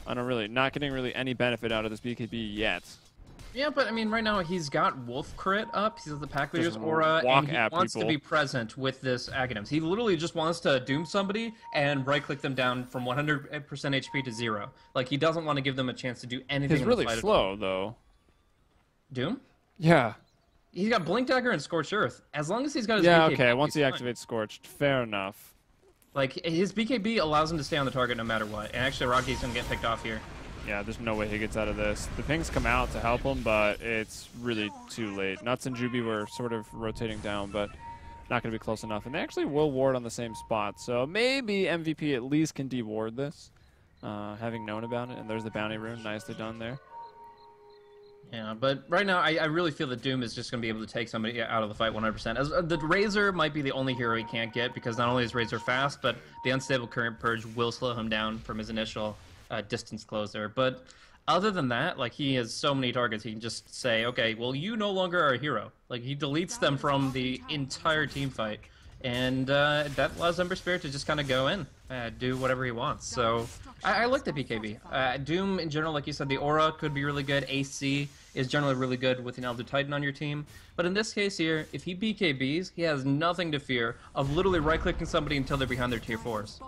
I don't really, not getting really any benefit out of this BKB yet. yeah, but I mean, right now he's got Wolf Crit up. He's got the Pack Leader's Just Aura, walk and he at wants people. to be present with this Aghanims. He literally just wants to Doom somebody and right-click them down from 100% HP to 0. Like, he doesn't want to give them a chance to do anything. He's in the really fight at slow, all. though. Doom? Yeah. He's got Blink Dagger and Scorched Earth. As long as he's got his Yeah, BKB, okay, once he he's fine. activates Scorched, fair enough. Like, his BKB allows him to stay on the target no matter what. And actually, Rocky's going to get picked off here. Yeah, there's no way he gets out of this. The pings come out to help him, but it's really too late. Nuts and Juby were sort of rotating down, but not going to be close enough. And they actually will ward on the same spot, so maybe MVP at least can deward this, having known about it. And there's the bounty rune. Nicely done there. Yeah, but right now I really feel that Doom is just going to be able to take somebody out of the fight 100%. As the Razor might be the only hero he can't get because not only is Razor fast, but the unstable current purge will slow him down from his initial distance closer. But other than that, like, he has so many targets, he can just say, okay, well, you no longer are a hero. Like, he deletes them from the entire team fight. And that allows Ember Spirit to just kind of go in, do whatever he wants. So I like the BKB. Doom, in general, like you said, the aura could be really good. AC is generally really good with an Elder Titan on your team. But in this case here, if he BKBs, he has nothing to fear of literally right-clicking somebody until they're behind their tier 4s.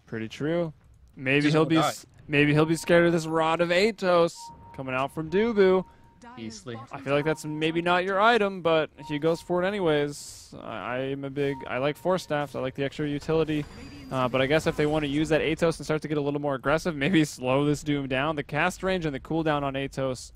Pretty true. Maybe he'll be scared of this Rod of Atos coming out from Dubu. Easily. I feel like that's maybe not your item, but he goes for it anyways. I like Force Staffs. I like the extra utility. But I guess if they want to use that Atos and start to get a little more aggressive, maybe slow this Doom down. The cast range and the cooldown on Atos.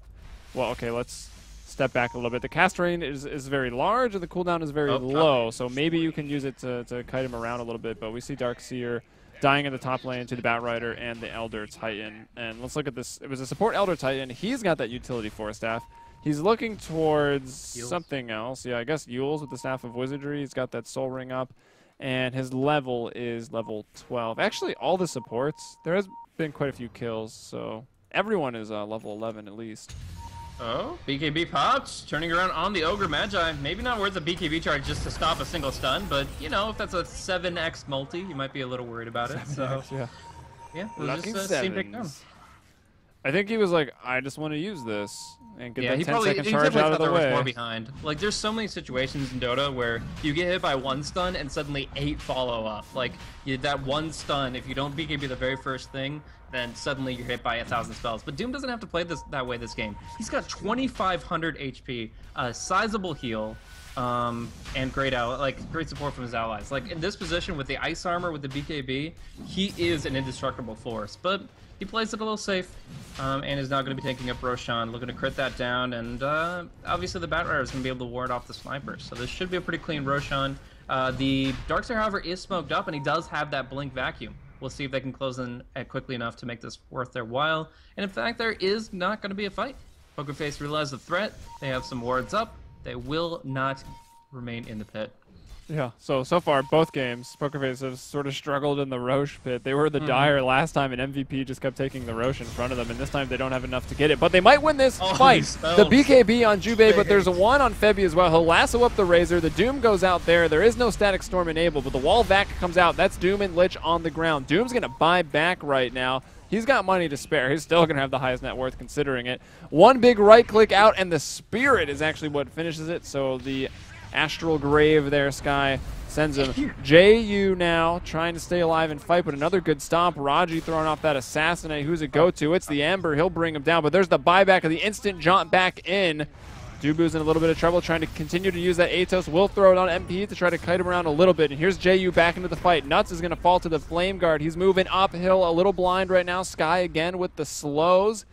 Well, okay, let's step back a little bit. The cast range is very large and the cooldown is very low. So maybe you can use it to kite him around a little bit. But we see Darkseer dying in the top lane to the Batrider and the Elder Titan. And let's look at this. It was a support Elder Titan. He's got that utility Force Staff. He's looking towards something else. Yeah, I guess Yules with the Staff of Wizardry. He's got that Soul Ring up. And his level is level 12. Actually, all the supports, there has been quite a few kills. So everyone is level 11 at least. Oh, BKB pops, turning around on the Ogre Magi. Maybe not worth a BKB charge just to stop a single stun, but, you know, if that's a 7x multi, you might be a little worried about it. 7x, so, yeah, lucky just sevens. I think he was like, I just want to use this and get that he 10-second charge out of the way. Was more behind. Like, there's so many situations in Dota where you get hit by one stun and suddenly 8 follow up. Like, that one stun, if you don't BKB the very first thing, then suddenly you're hit by 1,000 spells. But Doom doesn't have to play that way this game. He's got 2,500 HP, a sizable heal, and great support from his allies. Like, in this position with the ice armor, with the BKB, he is an indestructible force. But he plays it a little safe, and is now going to be taking up Roshan, looking to crit that down, and obviously the Batrider is going to be able to ward off the sniper. So this should be a pretty clean Roshan. The Darkseer, however, is smoked up, and he does have that blink vacuum. We'll see if they can close in quickly enough to make this worth their while. And in fact, there is not going to be a fight. Pokerface realized the threat. They have some wards up. They will not remain in the pit. Yeah, so far, both games, Pokerface has sort of struggled in the Roche pit. They were the dire last time, and MVP just kept taking the Roche in front of them, and this time they don't have enough to get it. But they might win this fight. The BKB on Jubei, but there's a one on Febby as well. He'll lasso up the Razor. The Doom goes out there. There is no Static Storm enabled, but the Wall Vac comes out. That's Doom and Lich on the ground. Doom's going to buy back right now. He's got money to spare. He's still going to have the highest net worth considering it. One big right click out, and the Spirit is actually what finishes it. So the Astral Grave there, Sky sends him. JU now trying to stay alive and fight, but another good stomp. Raji throwing off that Assassinate. Who's it go to? It's the Ember. He'll bring him down, but there's the buyback of the instant jaunt back in. Dubu's in a little bit of trouble trying to continue to use that Atos. Will throw it on MP to try to kite him around a little bit. And here's JU back into the fight. Nuts is going to fall to the Flame Guard. He's moving uphill, a little blind right now. Sky again with the slows.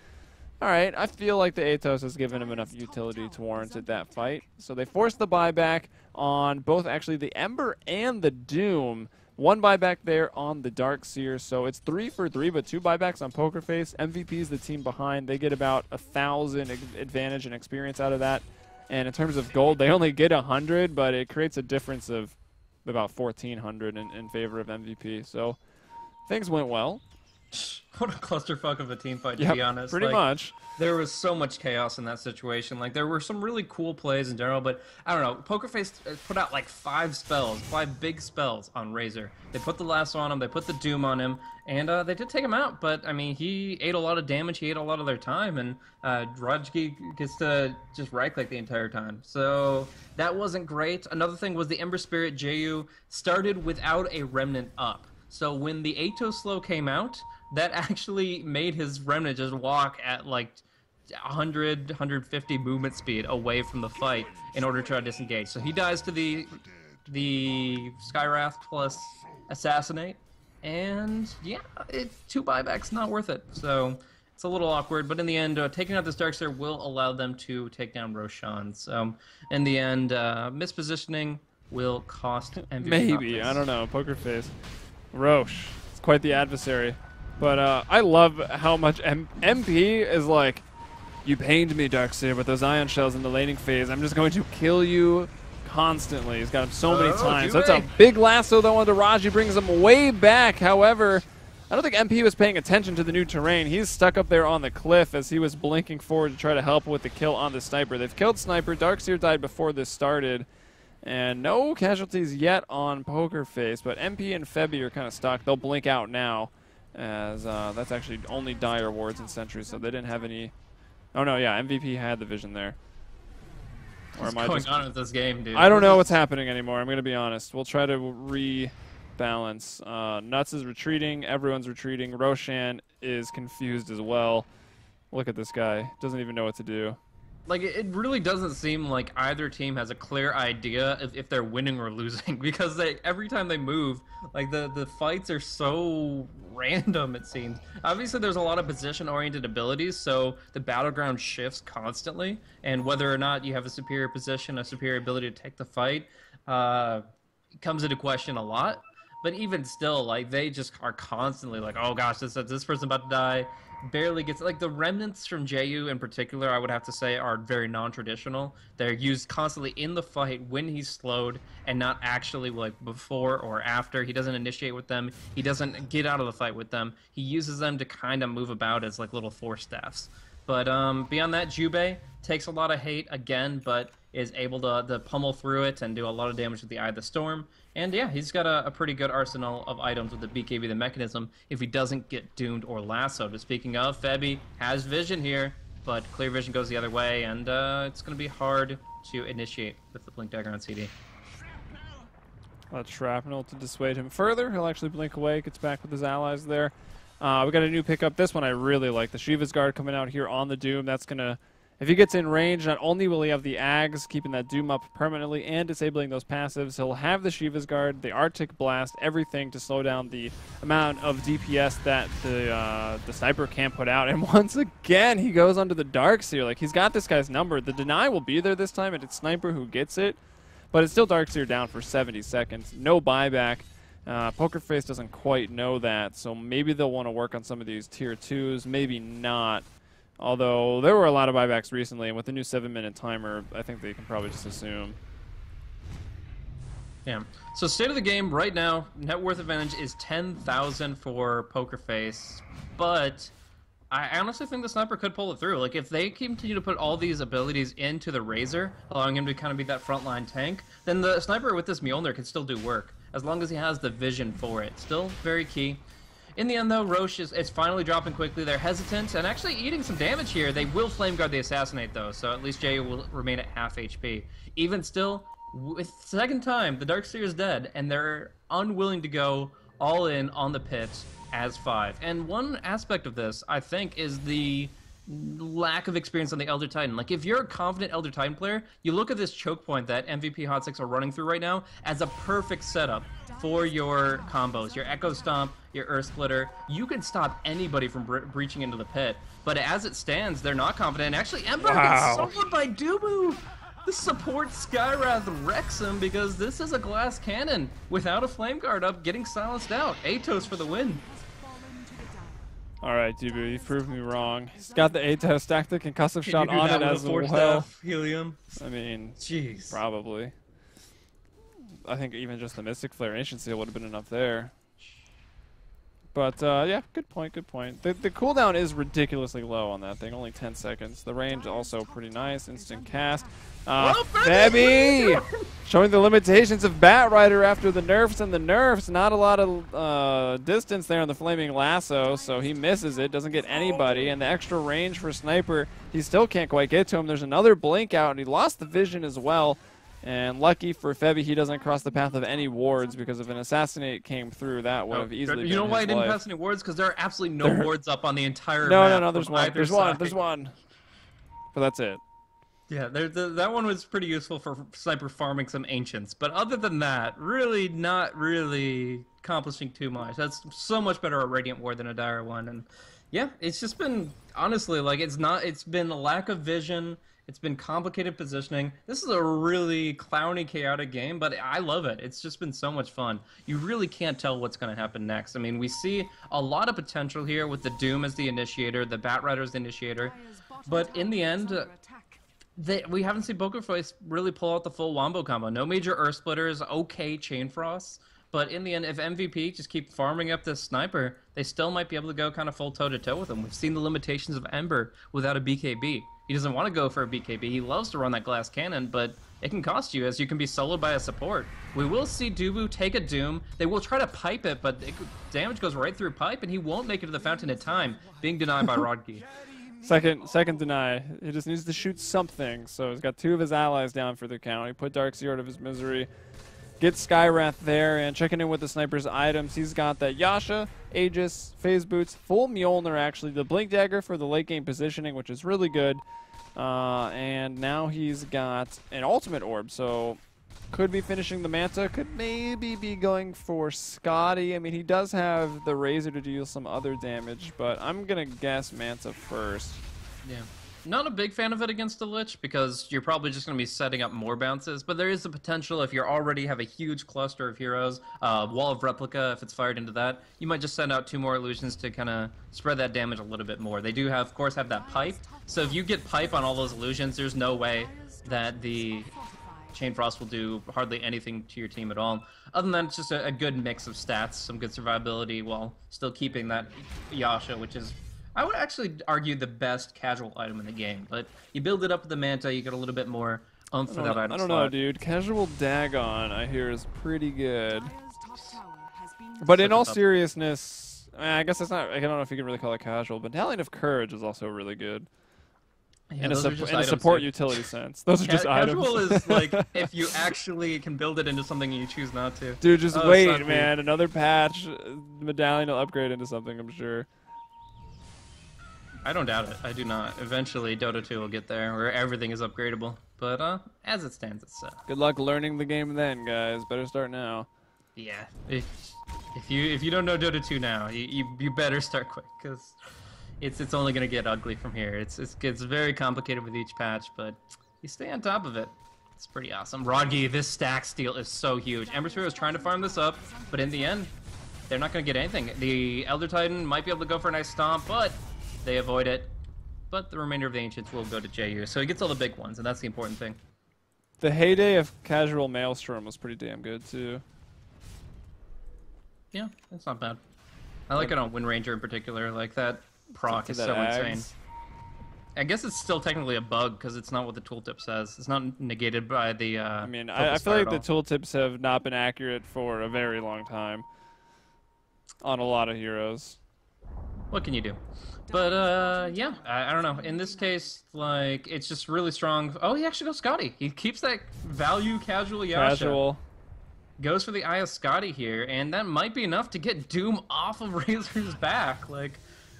All right, I feel like the Atos has given him enough utility to warrant that fight. So they force the buyback on both actually the Ember and the Doom. One buyback there on the Darkseer. So it's 3 for 3, but 2 buybacks on Pokerface. MVP is the team behind. They get about 1,000 advantage and experience out of that. And in terms of gold, they only get 100, but it creates a difference of about 1,400 in favor of MVP. So things went well. What a clusterfuck of a team fight, to be honest. Pretty much. There was so much chaos in that situation. Like, there were some really cool plays in general, but I don't know. Pokerface put out like 5 big spells on Razor. They put the lasso on him, they put the Doom on him, and they did take him out. But, I mean, he ate a lot of damage, he ate a lot of their time, and Rajki gets to just right-click the entire time. So that wasn't great. Another thing was the Ember Spirit JU started without a Remnant up. So when the Atos slow came out, that actually made his Remnant just walk at like 100, 150 movement speed away from the fight in order to try to disengage. So he dies to the Skywrath plus Assassinate, And yeah, two buybacks not worth it. So it's a little awkward, but in the end, taking out this Darkseer will allow them to take down Roshan. So in the end, mispositioning will cost Maybe. I MVP.Hot6. don't know. Pokerface. Roche. It's quite the adversary. But I love how much MP is like, you pained me, Darkseer, with those ion shells in the laning phase. I'm just going to kill you constantly. He's got him so many times. That's a big lasso, though, onto Raji. Brings him way back. However, I don't think MP was paying attention to the new terrain. He's stuck up there on the cliff as he was blinking forward to try to help with the kill on the Sniper. They've killed Sniper. Darkseer died before this started. And no casualties yet on Pokerface, but MP and Febby are kind of stuck. They'll blink out now, as that's actually only Dire wards and sentries, so they didn't have any. Oh no, yeah, MVP had the vision there. Or am I going on with this game, dude? I don't know what's happening anymore. I'm gonna be honest. We'll try to rebalance. Nuts is retreating. Everyone's retreating. Roshan is confused as well. Look at this guy. Doesn't even know what to do. Like, it really doesn't seem like either team has a clear idea if they're winning or losing, because every time they move, like, the fights are so random, it seems. Obviously, there's a lot of position-oriented abilities, so the battleground shifts constantly, and whether or not you have a superior position, a superior ability to take the fight, comes into question a lot. But even still, like, they just are constantly like, oh gosh, this person's about to die. Barely gets, like, the remnants from Ju in particular, I would have to say, are very non-traditional. They're used constantly in the fight when he's slowed, and not actually like before or after. He doesn't initiate with them. He doesn't get out of the fight with them. He uses them to kind of move about as like little force staffs. But beyond that, Jubei takes a lot of hate again, but is able to pummel through it and do a lot of damage with the Eye of the Storm. And yeah, he's got a pretty good arsenal of items with the BKB, the mechanism, if he doesn't get doomed or lassoed. But speaking of, Febby has vision here, but clear vision goes the other way, and it's going to be hard to initiate with the Blink Dagger on CD. Shrapnel to dissuade him further. He'll actually blink away, gets back with his allies there. We got a new pickup. This one I really like. The Shiva's Guard coming out here on the Doom. That's going to, if he gets in range, not only will he have the Ags keeping that Doom up permanently and disabling those passives, he'll have the Shiva's Guard, the Arctic Blast, everything to slow down the amount of DPS that the Sniper can't put out. And once again, he goes onto the Darkseer. Like, he's got this guy's number. The deny will be there this time, and it's Sniper who gets it. But it's still Darkseer down for 70 seconds. No buyback. Pokerface doesn't quite know that, so maybe they'll want to work on some of these tier 2s, maybe not. Although there were a lot of buybacks recently, and with the new 7-minute timer, I think they can probably just assume. Yeah. So state of the game right now, net worth advantage is 10,000 for Pokerface, but I honestly think the Sniper could pull it through. Like, if they continue to put all these abilities into the Razor, allowing him to kind of be that frontline tank, then the Sniper with this Mjolnir can still do work, as long as he has the vision for it. Still very key. In the end, though, Roche is finally dropping quickly. They're hesitant and actually eating some damage here. They will Flame Guard the Assassinate, though, so at least Jay will remain at half HP. Even still, with second time, the Darkseer is dead, and they're unwilling to go all in on the pit as 5. And one aspect of this, I think, is the lack of experience on the Elder Titan. Like, if you're a confident Elder Titan player, you look at this choke point that MVP.Hot6 are running through right now as a perfect setup for your combos, your Echo Stomp, your Earth Splitter. You can stop anybody from breaching into the pit. But as it stands, they're not confident. Actually, Emperor gets soloed by Dubu. The support Skywrath wrecks him because this is a glass cannon without a Flame Guard up, getting silenced out. Atos for the win. All right, Dubu, you proved me wrong. He's got the Atos, stacked the concussive shot on it as well. Helium. I mean, jeez, probably. I think even just the Mystic Flare Ancient Seal would have been enough there. But, yeah, good point, good point. The cooldown is ridiculously low on that thing, only 10 seconds. The range also pretty nice, instant cast. Febby! Showing the limitations of Bat Rider after the nerfs and the nerfs. Not a lot of distance there on the Flaming Lasso, so he misses it, doesn't get anybody. And the extra range for Sniper, he still can't quite get to him. There's another blink out, and he lost the vision as well. And lucky for Febby, he doesn't cross the path of any wards, because if an Assassinate came through, that would have easily been You know why he didn't pass any wards? Because there are absolutely no wards up on the entire map. No, there's one. There's one. But that's it. Yeah, that one was pretty useful for sniper farming some ancients, but other than that, really not really accomplishing too much. That's so much better at Radiant War than a Dire one, and yeah, it's just been honestly like it's been a lack of vision. It's been complicated positioning. This is a really clowny, chaotic game, but I love it. It's just been so much fun. You really can't tell what's going to happen next. I mean, we see a lot of potential here with the Doom as the initiator, the Bat Rider as the initiator, but in the end. We haven't seen Pokerface really pull out the full wombo combo. No major Earth Splitters, okay Chain Frosts, but in the end, if MVP just keep farming up this sniper, they still might be able to go kind of full toe-to-toe with him. We've seen the limitations of Ember without a BKB. He doesn't want to go for a BKB. He loves to run that glass cannon, but it can cost you as you can be soloed by a support. We will see Dubu take a Doom. They will try to pipe it, but damage goes right through pipe, and he won't make it to the fountain in time, being denied by Rodgi. Second deny. He just needs to shoot something. So he's got 2 of his allies down for the count. He put Darkseer out of his misery. Gets Skywrath there, and checking in with the sniper's items. He's got that Yasha, Aegis, Phase Boots, full Mjolnir actually, the Blink Dagger for the late game positioning, which is really good. And now he's got an Ultimate Orb, so could be finishing the Manta, could maybe be going for Scotty. I mean, he does have the Razor to deal some other damage, but I'm going to guess Manta first. Yeah. Not a big fan of it against the Lich because you're probably just going to be setting up more bounces, but there is the potential if you already have a huge cluster of heroes, Wall of Replica, if it's fired into that, you might just send out 2 more illusions to kind of spread that damage a little bit more. They do have, of course, have that pipe, so if you get pipe on all those illusions, there's no way that the Chain Frost will do hardly anything to your team at all. Other than that, it's just a good mix of stats, some good survivability, while still keeping that Yasha, which is, I would actually argue, the best casual item in the game. But you build it up with the Manta, you get a little bit more oomph for that item. I don't know, dude. Casual Dagon, I hear, is pretty good. But in all seriousness, I guess that's not, I don't know if you can really call it casual, but Battalion of Courage is also really good. Yeah, in a support utility sense. Those are just items. Casual is like if you actually can build it into something and you choose not to. Dude, just wait, man. Another patch, Medallion will upgrade into something, I'm sure. I don't doubt it. I do not. Eventually, Dota 2 will get there where everything is upgradable. But as it stands, it's good luck learning the game then, guys. Better start now. Yeah. If you don't know Dota 2 now, you better start quick because it's only gonna get ugly from here. It gets very complicated with each patch, but you stay on top of it. It's pretty awesome. Rodgi, this stack steal is so huge. Ember Spirit was trying to farm this up, but in the end, they're not gonna get anything. The Elder Titan might be able to go for a nice stomp, but they avoid it. But the remainder of the Ancients will go to JU, so he gets all the big ones, and that's the important thing. The heyday of casual Maelstrom was pretty damn good too. Yeah, that's not bad. I like it on Wind Ranger in particular. Like that proc is so insane. I guess it's still technically a bug because it's not what the tooltip says. It's not negated by the. I mean, I feel like the tooltips have not been accurate for a very long time on a lot of heroes. What can you do? But yeah, I don't know. In this case, like it's just really strong. Oh, he actually goes Scotty. He keeps that value casual Yasha. Casual. Goes for the Eye of Scotty here, and that might be enough to get Doom off of Razor's back. Like,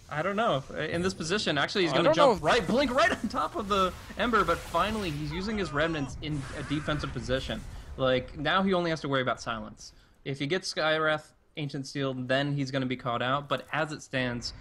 I don't know. In this position, actually, he's going to jump blink right on top of the Ember, but finally, he's using his Remnants in a defensive position. Like, now he only has to worry about silence. If he gets Skywrath, Ancient Steel, then he's going to be caught out, but as it stands,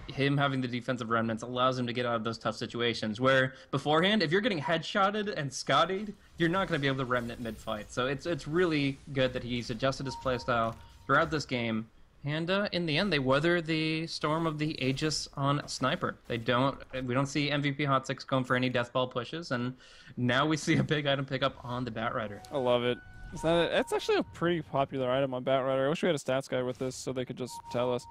him having the defensive Remnants allows him to get out of those tough situations where beforehand, if you're getting headshotted and Scottied, you're not going to be able to Remnant mid-fight. So it's really good that he's adjusted his playstyle throughout this game. And in the end, they weather the storm of the Aegis on Sniper. We don't see MVP.Hot6 going for any deathball pushes, and now we see a big item pickup on the Batrider. I love it. It's actually a pretty popular item on Batrider. I wish we had a stats guy with this so they could just tell us.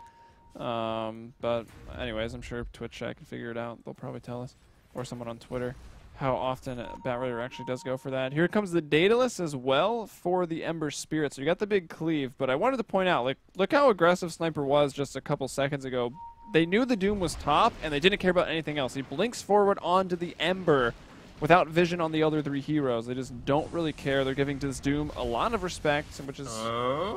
But anyways, I'm sure Twitch chat can figure it out. They'll probably tell us, or someone on Twitter, how often Batrider actually does go for that. Here comes the Daedalus as well for the Ember Spirit. So you got the big cleave, but I wanted to point out, like, look how aggressive Sniper was just a couple seconds ago. They knew the Doom was top, and they didn't care about anything else. He blinks forward onto the Ember, without vision on the other 3 heroes. They just don't really care. They're giving this Doom a lot of respect, which is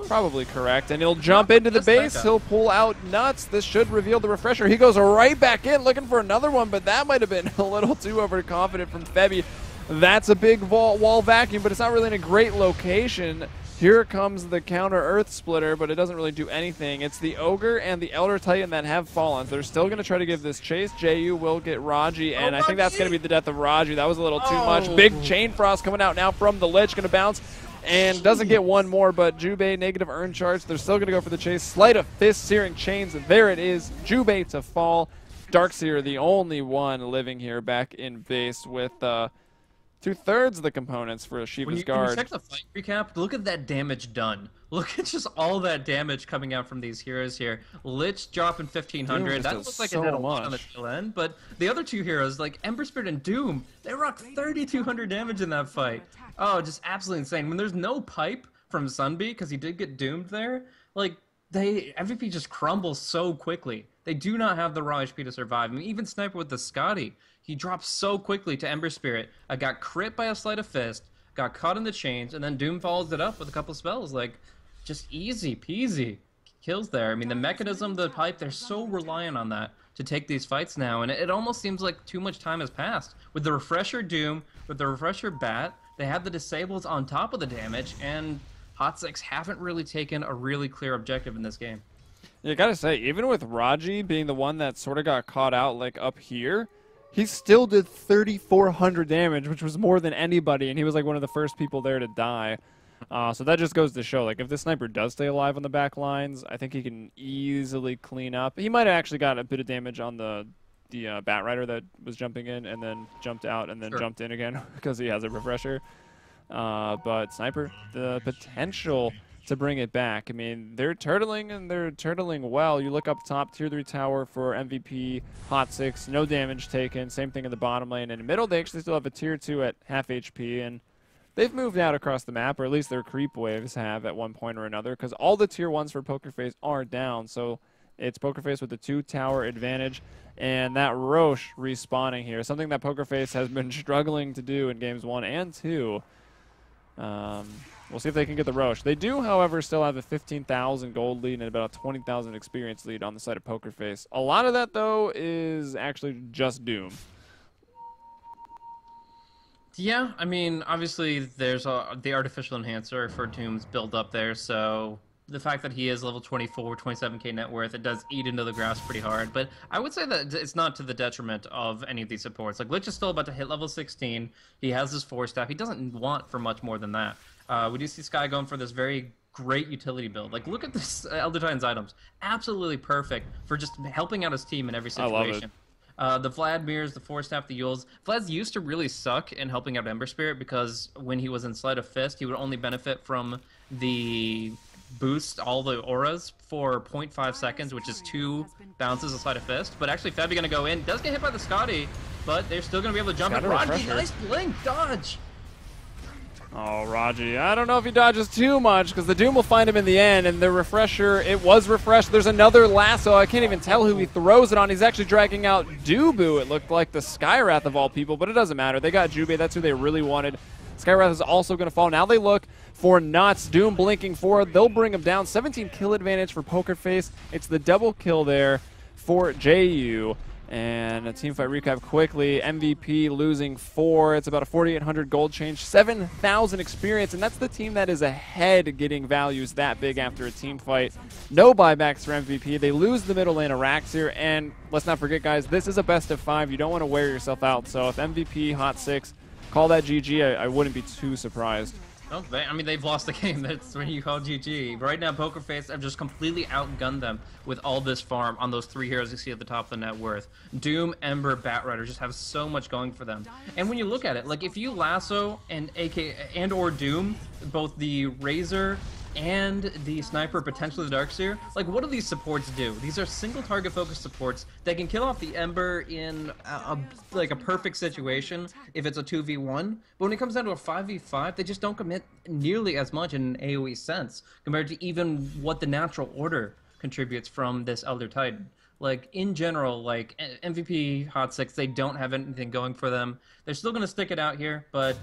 probably correct. And he'll jump into the base. He'll pull out Nuts. This should reveal the refresher. He goes right back in looking for another one, but that might have been a little too overconfident from Febby. That's a big wall vacuum, but it's not really in a great location. Here comes the counter Earth Splitter, but it doesn't really do anything. It's the Ogre and the Elder Titan that have fallen. They're still going to try to give this chase. JU will get Raji, and I think that's going to be the death of Raji. That was a little too much. Big Chain Frost coming out now from the Lich, going to bounce, and doesn't get one more, but Jubei, negative earn charge. They're still going to go for the chase. Sleight of Fist, Searing Chains, there it is. Jubei to fall. Darkseer, the only one living here back in base with 2/3 of the components for Shiva's Guard. When you check the fight recap, look at that damage done. Look at just all that damage coming out from these heroes here. Lich dropping 1,500. That looks like it did a lot on the tail end. But the other 2 heroes, like Ember Spirit and Doom, they rocked 3,200 damage in that fight. Oh, just absolutely insane. When there's no pipe from Sunby, because he did get doomed there, like, MVP just crumbles so quickly. They do not have the raw HP to survive. I mean, even Sniper with the Scotty, he dropped so quickly to Ember Spirit. I got crit by a Sleight of Fist, got caught in the chains, and then Doom follows it up with a couple spells. Like, just easy peasy kills there. I mean, the mechanism, the pipe, they're so reliant on that to take these fights now, and it almost seems like too much time has passed. With the Refresher Doom, with the Refresher Bat, they have the disables on top of the damage, and Hot6 haven't really taken a really clear objective in this game. You gotta say, even with Raji being the one that sort of got caught out, like, up here, he still did 3,400 damage, which was more than anybody, and he was, like, one of the first people there to die. So that just goes to show, like, if this Sniper does stay alive on the back lines, I think he can easily clean up. He might have actually got a bit of damage on the Bat Rider that was jumping in and then jumped out and then jumped in again because he has a refresher. But Sniper, the potential to bring it back. I mean, they're turtling, and they're turtling well. You look up top, tier 3 tower for MVP.Hot6, no damage taken. Same thing in the bottom lane. In the middle, they actually still have a tier 2 at half HP, and they've moved out across the map, or at least their creep waves have at one point or another, because all the tier 1s for Pokerface are down. So it's Pokerface with the 2 tower advantage, and that Roche respawning here, something that Pokerface has been struggling to do in games 1 and 2. We'll see if they can get the Roche. They do, however, still have a 15,000 gold lead and about a 20,000 experience lead on the side of Pokerface. A lot of that, though, is actually just Doom. Yeah, I mean, obviously there's the artificial enhancer for Doom's build up there, so the fact that he is level 24, 27k net worth, it does eat into the grass pretty hard. But I would say that it's not to the detriment of any of these supports. Like, Lich is still about to hit level 16. He has his 4-staff. He doesn't want for much more than that. We do see Sky going for this very great utility build. Like, look at this Elder Titan's items. Absolutely perfect for just helping out his team in every situation. I love it. The Vladimirs, the 4-staff, the Yules. Vlad's used to really suck in helping out Ember Spirit because when he was in Sleight of Fist, he would only benefit from the boost all the auras for 0.5 seconds, which is 2 bounces of Sleight of Fist. But actually, Febby gonna go in. Does get hit by the Scotty, but they're still gonna be able to jump in. Raji, nice blink dodge. Oh, Raji. I don't know if he dodges too much because the Doom will find him in the end, and the refresher, it was refreshed. There's another lasso. I can't even tell who he throws it on. He's actually dragging out Dubu. It looked like the Skywrath of all people, but it doesn't matter. They got Jubei. That's who they really wanted. Skywrath is also going to fall. Now they look for Nuts. Doom blinking forward. They'll bring him down. 17 kill advantage for Pokerface. It's the double kill there for JU. And a teamfight recap quickly. MVP losing 4. It's about a 4,800 gold change, 7,000 experience, and that's the team that is ahead getting values that big after a team fight. No buybacks for MVP. They lose the middle lane Araxir, and let's not forget, guys, this is a best of 5. You don't want to wear yourself out. So if MVP.Hot6 call that GG, I wouldn't be too surprised. Oh, I mean, they've lost the game. That's when you call GG. Right now, Pokerface have just completely outgunned them with all this farm on those 3 heroes you see at the top of the net worth. Doom, Ember, Batrider just have so much going for them. And when you look at it, like, if you lasso and or Doom, both the Razor and the Sniper, potentially the Darkseer, like, what do these supports do? These are single target focused supports that can kill off the Ember in like a perfect situation if it's a 2v1, but when it comes down to a 5v5, they just don't commit nearly as much in an AoE sense compared to even what the natural order contributes from this Elder Titan. like in general, like MVP Hot 6, they don't have anything going for them. They're still going to stick it out here, but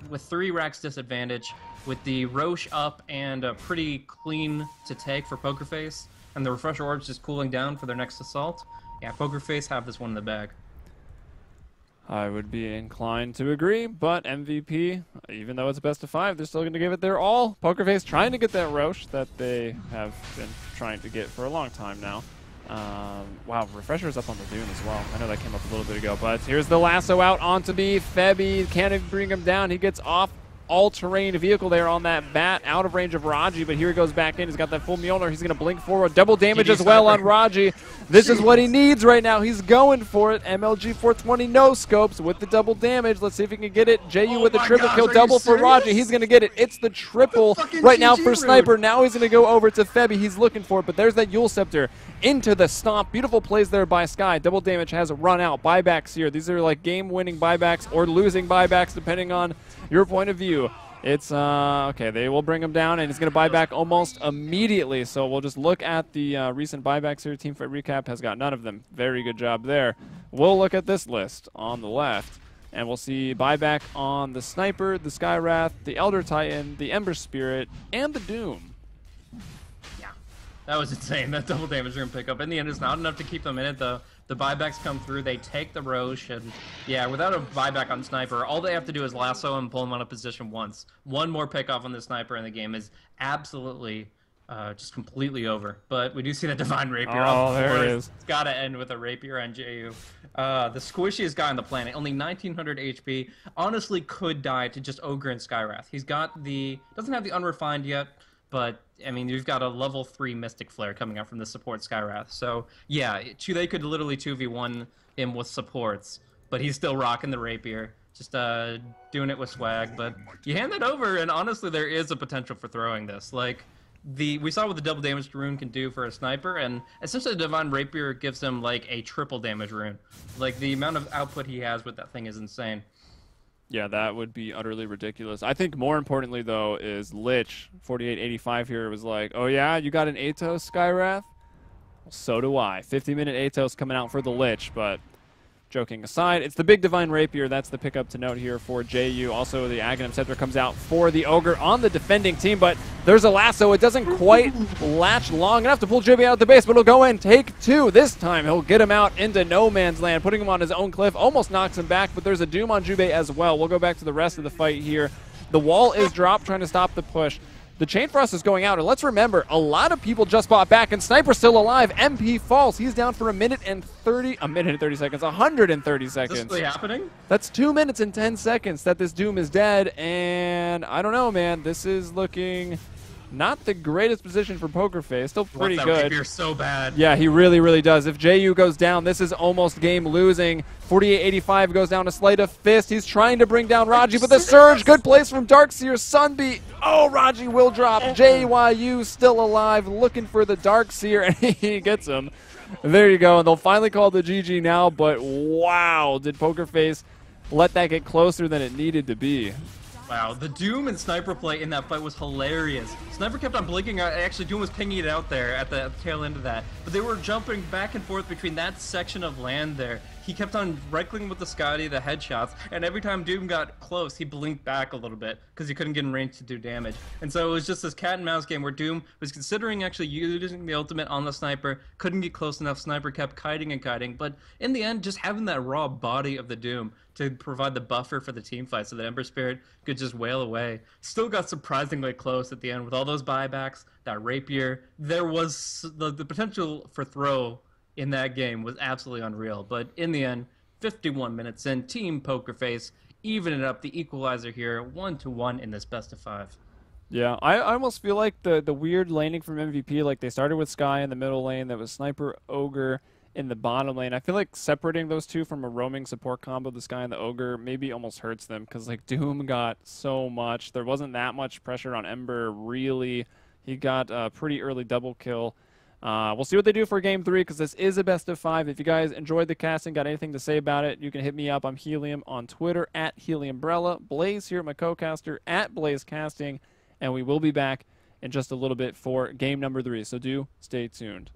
with 3 racks disadvantage, with the Roche up and a pretty clean to take for Pokerface, and the Refresher Orbs just cooling down for their next assault, yeah, Pokerface have this one in the bag. I would be inclined to agree, but MVP, even though it's a best of 5, they're still going to give it their all. Pokerface trying to get that Roche that they have been trying to get for a long time now. Wow, Refresher's up on the Dune as well. I know that came up a little bit ago, but here's the lasso out onto me. Febby can't bring him down. He gets off all-terrain vehicle there on that bat, out of range of Raji, but here he goes back in. He's got that full Mjolnir. He's going to blink forward. Double damage as well on Raji. This is what he needs right now. He's going for it. MLG 420 no scopes with the double damage. Let's see if he can get it. JU with the triple kill double for Raji. He's going to get it. It's the triple right now for Sniper. Now he's going to go over to Febby. He's looking for it, but there's that Yule Scepter into the stomp. Beautiful plays there by Sky. Double damage has run out. Buybacks here. These are like game-winning buybacks or losing buybacks depending on your point of view. It's, okay, they will bring him down, and he's going to buy back almost immediately. So we'll just look at the recent buybacks here. Team Fight Recap has got none of them. Very good job there. We'll look at this list on the left, and we'll see buyback on the Sniper, the Skywrath, the Elder Titan, the Ember Spirit, and the Doom. Yeah, that was insane. That double damage room pickup. In the end, it's not enough to keep them in it, though. The buybacks come through, they take the Roche, and yeah, without a buyback on Sniper, all they have to do is lasso and pull him out of position once. One more pickoff on the Sniper in the game is absolutely just completely over. But we do see that Divine Rapier. Oh, there it is. It's got to end with a Rapier on JU. The squishiest guy on the planet, only 1900 HP, honestly could die to just Ogre and Skywrath. He's got the, doesn't have the Unrefined yet, but, I mean, you've got a level 3 Mystic Flare coming out from the support Skywrath. So, yeah, they could literally 2v1 him with supports, but he's still rocking the Rapier, just doing it with swag. But you hand that over, and honestly, there is a potential for throwing this. Like, we saw what the double damage rune can do for a Sniper, and essentially the Divine Rapier gives him, like, a triple damage rune. Like, the amount of output he has with that thing is insane. Yeah, that would be utterly ridiculous. I think more importantly, though, is Lich, 4885 here, was like, oh yeah, you got an Atos, Skywrath? Well, so do I. 50-minute Atos coming out for the Lich, but joking aside, it's the big Divine Rapier. That's the pickup to note here for JU. Also, the Aghanim Scepter comes out for the Ogre on the defending team, but there's a lasso. It doesn't quite latch long enough to pull JB out of the base, but he'll go in, take 2. This time, he'll get him out into no man's land, putting him on his own cliff. Almost knocks him back, but there's a Doom on Jubei as well. We'll go back to the rest of the fight here. The wall is dropped, trying to stop the push. The Chain Frost is going out, and let's remember, a lot of people just bought back, and Sniper's still alive. MP falls. He's down for 1:30 seconds, 130 seconds. Is this really happening? That's 2 minutes and 10 seconds that this Doom is dead, and I don't know, man. This is looking not the greatest position for Pokerface. Still pretty that good. Rapier so bad. Yeah, he really, really does. If JU goes down, this is almost game losing. 4885 goes down to Slate of Fist. He's trying to bring down Raji, but the Surge, good place from Darkseer. Sunbeat. Oh, Raji will drop. JYU still alive, looking for the Darkseer, and he gets him. There you go, and they'll finally call the GG now, but wow, did Pokerface let that get closer than it needed to be. Wow, the Doom and Sniper play in that fight was hilarious. Sniper kept on blinking out. Actually, Doom was pinging it out there at the tail end of that. But they were jumping back and forth between that section of land there. He kept on right-clicking with the Scotty, the headshots, and every time Doom got close, he blinked back a little bit because he couldn't get in range to do damage. And so it was just this cat and mouse game where Doom was considering actually using the ultimate on the Sniper, couldn't get close enough, Sniper kept kiting and kiting, but in the end, just having that raw body of the Doom to provide the buffer for the team fight so that Ember Spirit could just wail away. Still got surprisingly close at the end with all those buybacks, that Rapier. There was the potential for throw in that game was absolutely unreal. But in the end, 51 minutes in, Team Pokerface evening it up, the equalizer here, 1-1 in this best of 5. Yeah, I almost feel like the weird laning from MVP, like they started with Sky in the middle lane, that was Sniper, Ogre in the bottom lane. I feel like separating those two from a roaming support combo, the Sky and the Ogre, maybe almost hurts them because like Doom got so much. There wasn't that much pressure on Ember, really. He got a pretty early double kill. We'll see what they do for Game 3 because this is a best of 5. If you guys enjoyed the casting, got anything to say about it, you can hit me up. I'm Helium on Twitter, at Heliumbrella. Blaze here, my co-caster, at BlazeCasting. And we will be back in just a little bit for game number 3. So do stay tuned.